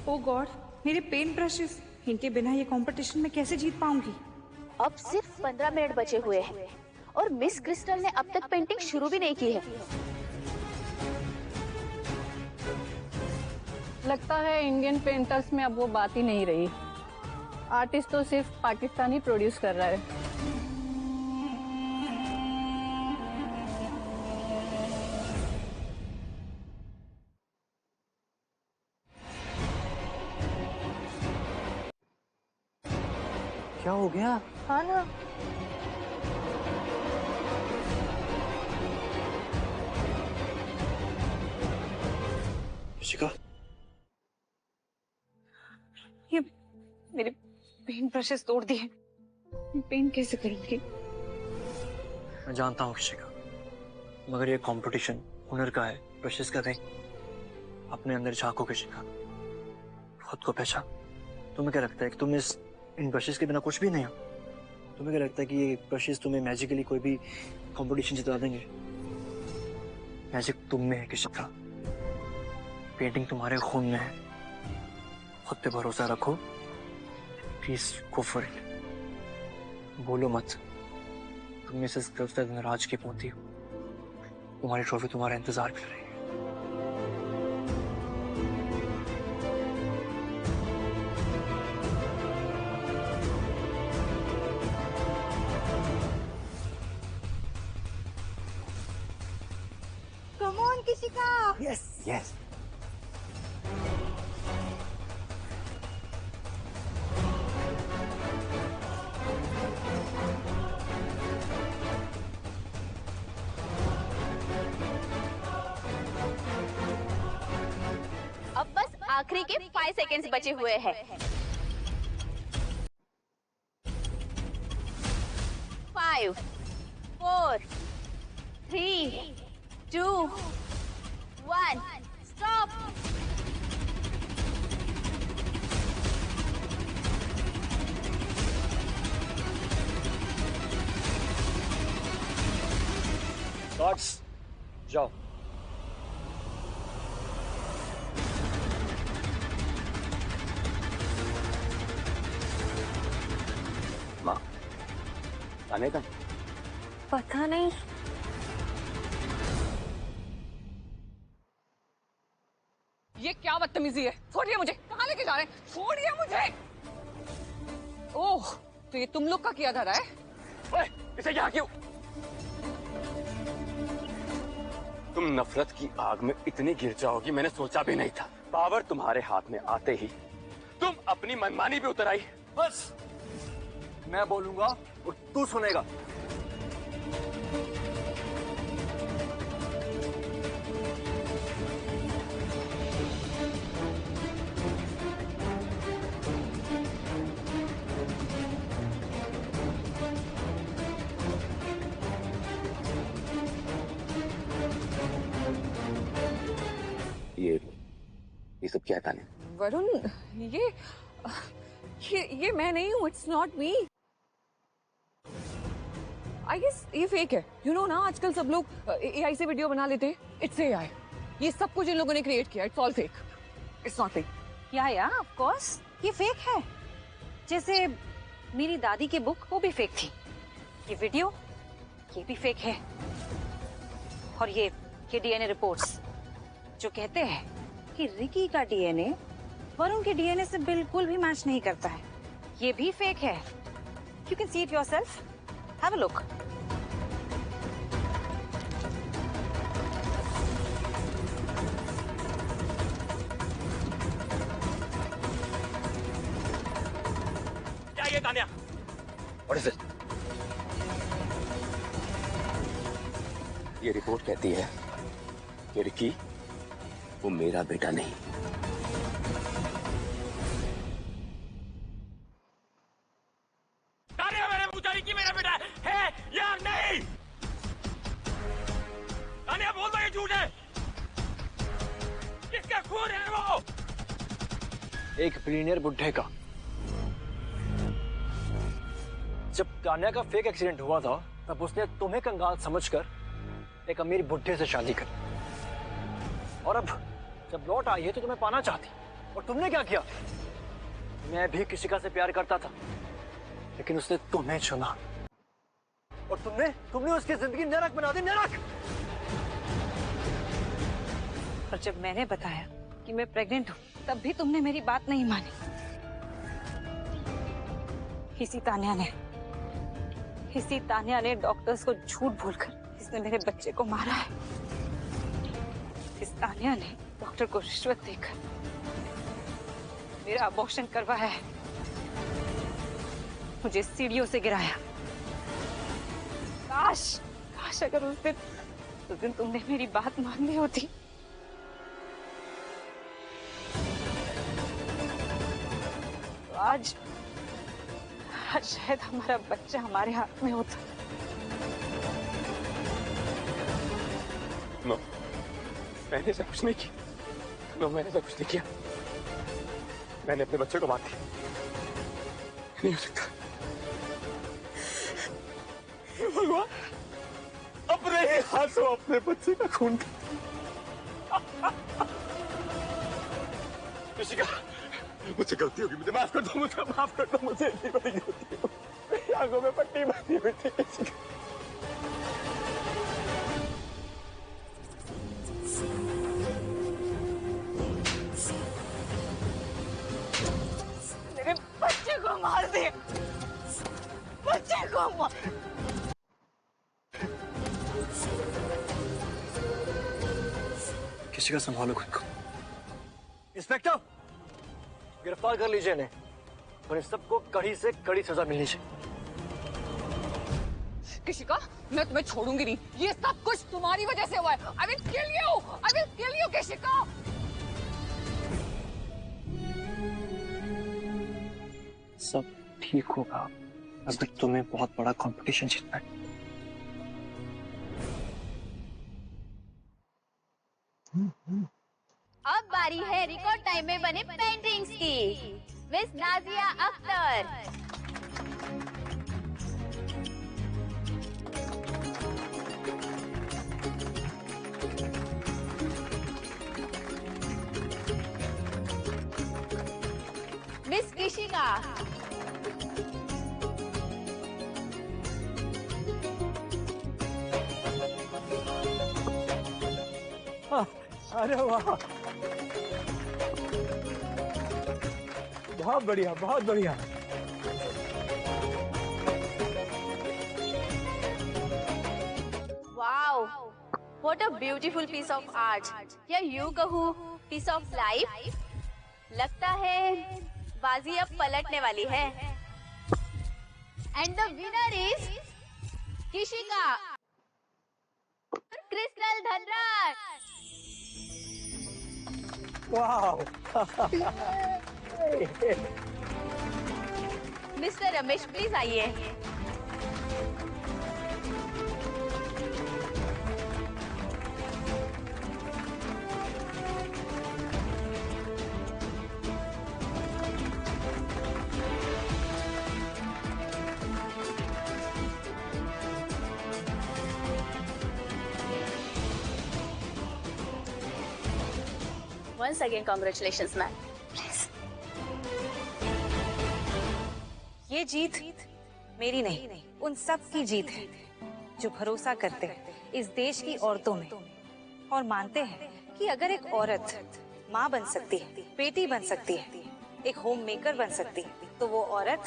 ओ गॉड, मेरे पेंट ब्रशेस, इनके बिना ये कंपटीशन में कैसे जीत पाऊंगी? अब सिर्फ 15 मिनट बचे हुए हैं और मिस क्रिस्टल ने अब तक पेंटिंग शुरू भी नहीं की है। लगता है इंडियन पेंटर्स में अब वो बात ही नहीं रही। आर्टिस्ट तो सिर्फ पाकिस्तान ही प्रोड्यूस कर रहा है। क्या हो गया? हाँ ना, शिका, ये मेरे पेंट ब्रशेस तोड़ दिए। पेंट कैसे करूंगी? मैं जानता हूँ शिका, मगर ये कंपटीशन हुनर का है, ब्रशेस का नहीं। अपने अंदर झांको शिका, खुद को पहचान। तुम्हें क्या लगता है कि तुम इन ब्रशेस के बिना कुछ भी नहीं हो? तुम्हें क्या लगता है कि ये ब्रशेस तुम्हें मैजिकली कोई भी कंपटीशन जिता देंगे? मैजिक तुम में है किशिका, पेंटिंग तुम्हारे खून में है। खुद पे भरोसा रखो, प्लीज गो फॉर इट। बोलो मत, तुम मिसेस क्रिस्टल नाराज की पोती हो। तुम्हारी ट्रॉफी तुम्हारा इंतजार कर रही है। Come on Kishika. Yes yes. अब बस आखिरी के 5 सेकेंड्स बचे हुए हैं। 5, 4, 3, 2, 1, स्टॉप। शॉट्स, जाओ। माँ, आने का? पता नहीं। ये क्या बदतमीजी है? छोड़िए मुझे। कहाँ लेके जा रहे हैं? छोड़िए मुझे। ओह, तो ये तुम लोग का किया जा रहा है? ओए, इसे यहाँ क्यों? तुम नफरत की आग में इतनी गिर जाओगी मैंने सोचा भी नहीं था। पावर तुम्हारे हाथ में आते ही तुम अपनी मनमानी पे उतर आई। बस, मैं बोलूंगा और तू सुनेगा। ये सब क्या था? वरुण, ये मैं नहीं हूँ। It's not me. I guess ये फेक है। यू नो ना, आजकल सब लोग एआई से वीडियो बना लेते हैं। It's AI. ये सब कुछ इन लोगों ने क्रिएट किया। It's all fake. It's not fake. या ऑफ कोर्स ये फेक है। जैसे मेरी दादी की बुक, वो भी फेक थी। ये वीडियो, ये भी फेक है। और ये डीएनए रिपोर्ट्स जो कहते हैं कि रिकी का डीएनए वरुण के डीएनए से बिल्कुल भी मैच नहीं करता है, ये भी फेक है। You can see it yourself. Have a look. है तानिया? What is it? ये रिपोर्ट कहती है कि रिकी वो मेरा बेटा नहीं। तानिया मैंने पूछा रिकी मेरा बेटा है या नहीं? तानिया बोल दो ये झूठ है। किसका खून है वो? एक बिलियनियर बुड्ढे का। जब तान्या का फेक एक्सीडेंट हुआ था तब उसने तुम्हें कंगाल समझकर एक अमीर बुड्ढे से शादी करी, और अब जब लौट आई है तो तुम्हें पाना चाहती। और तुमने क्या किया? मैं भी किशिका से प्यार करता था, लेकिन उसने तुम्हें चुना, और तुमने उसकी जिंदगी नरक बना दी, नरक। और जब मैंने बताया कि मैं प्रेग्नेंट हूँ तब भी तुमने मेरी बात नहीं मानी। इसी तान्या ने डॉक्टर्स को झूठ बोलकर इसने मेरे बच्चे को मारा है। इस तान्या ने डॉक्टर को रिश्वत देकर मेरा अबॉर्शन करवाया है, मुझे सीढ़ियों से गिराया। काश अगर उस दिन तुमने मेरी बात मान ली होती। आज शायद हमारा बच्चा हमारे हाथ में होता। नो, मैंने ऐसा कुछ नहीं किया। नो, मैंने ऐसा कुछ नहीं किया। मैंने अपने बच्चे को मार दिया। नहीं हो सकता। भगवान, अपने ही हाथों अपने बच्चे का खून। किशिका, मुझे गलती होगी, मुझे माफ कर दो, मुझे माफ कर दो, मुझे इतनी बड़ी गलती हो। मेरी आंखों में पट्टी बंधी हुई थी। किशिका, मेरे बच्चे को मार दे, बच्चे को मार। किशिका, संभालो खुद को। इंस्पेक्टर, गिरफ्तार कर लीजिए इन्हें, और इन सबको कड़ी से कड़ी सजा मिलनी चाहिए। किशिका, मैं तुम्हें छोड़ूंगी नहीं। ये सब कुछ तुम्हारी वजह से हुआ है। I will kill you! I will kill you, किशिका! सब ठीक होगा, अगर तुम्हें बहुत बड़ा कंपटीशन जीतना है। अब बारी है रिकॉर्ड टाइम में बने पेंटिंग्स की। मिस नाजिया अख्तर। मिस किशिका। अरे वाह, बहुत बढ़िया, बहुत बढ़िया। Wow, what a beautiful piece of art, या यूं कहूँ पीस ऑफ लाइफ। लगता है बाजी अब पलटने वाली है। And the winner is Kishika crystal Dhanraj. वाह। मिस्टर रमेश, प्लीज आइए। Once again, congratulations, ma'am. ये जीत मेरी नहीं, उन सब की जीत है जो भरोसा करते हैं इस देश की औरतों में, और मानते हैं कि अगर एक औरत माँ बन सकती है, बेटी बन सकती है, एक होम मेकर बन सकती है, तो वो औरत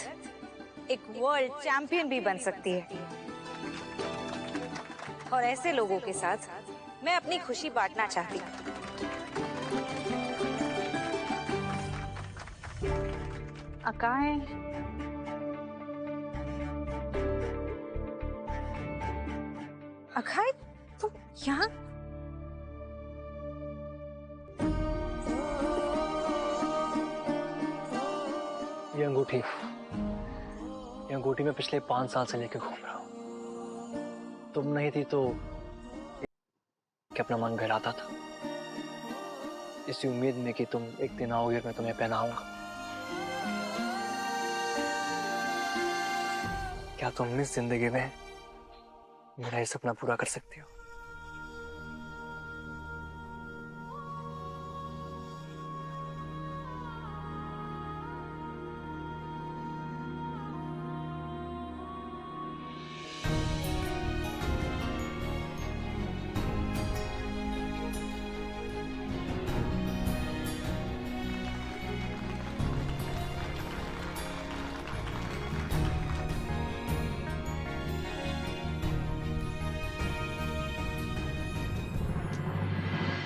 एक वर्ल्ड चैंपियन भी बन सकती है। और ऐसे लोगों के साथ मैं अपनी खुशी बांटना चाहती हूँ। अकाय, अखाई तुम यहाँ? ये अंगूठी मैं पिछले 5 साल से लेके घूम रहा हूँ। तुम नहीं थी तो अपना मन बहलाता था, इसी उम्मीद में कि तुम एक दिन आओगे और मैं तुम्हें पहनाऊंगा। क्या तुम इस जिंदगी में मेरा ये सपना पूरा कर सकती हो?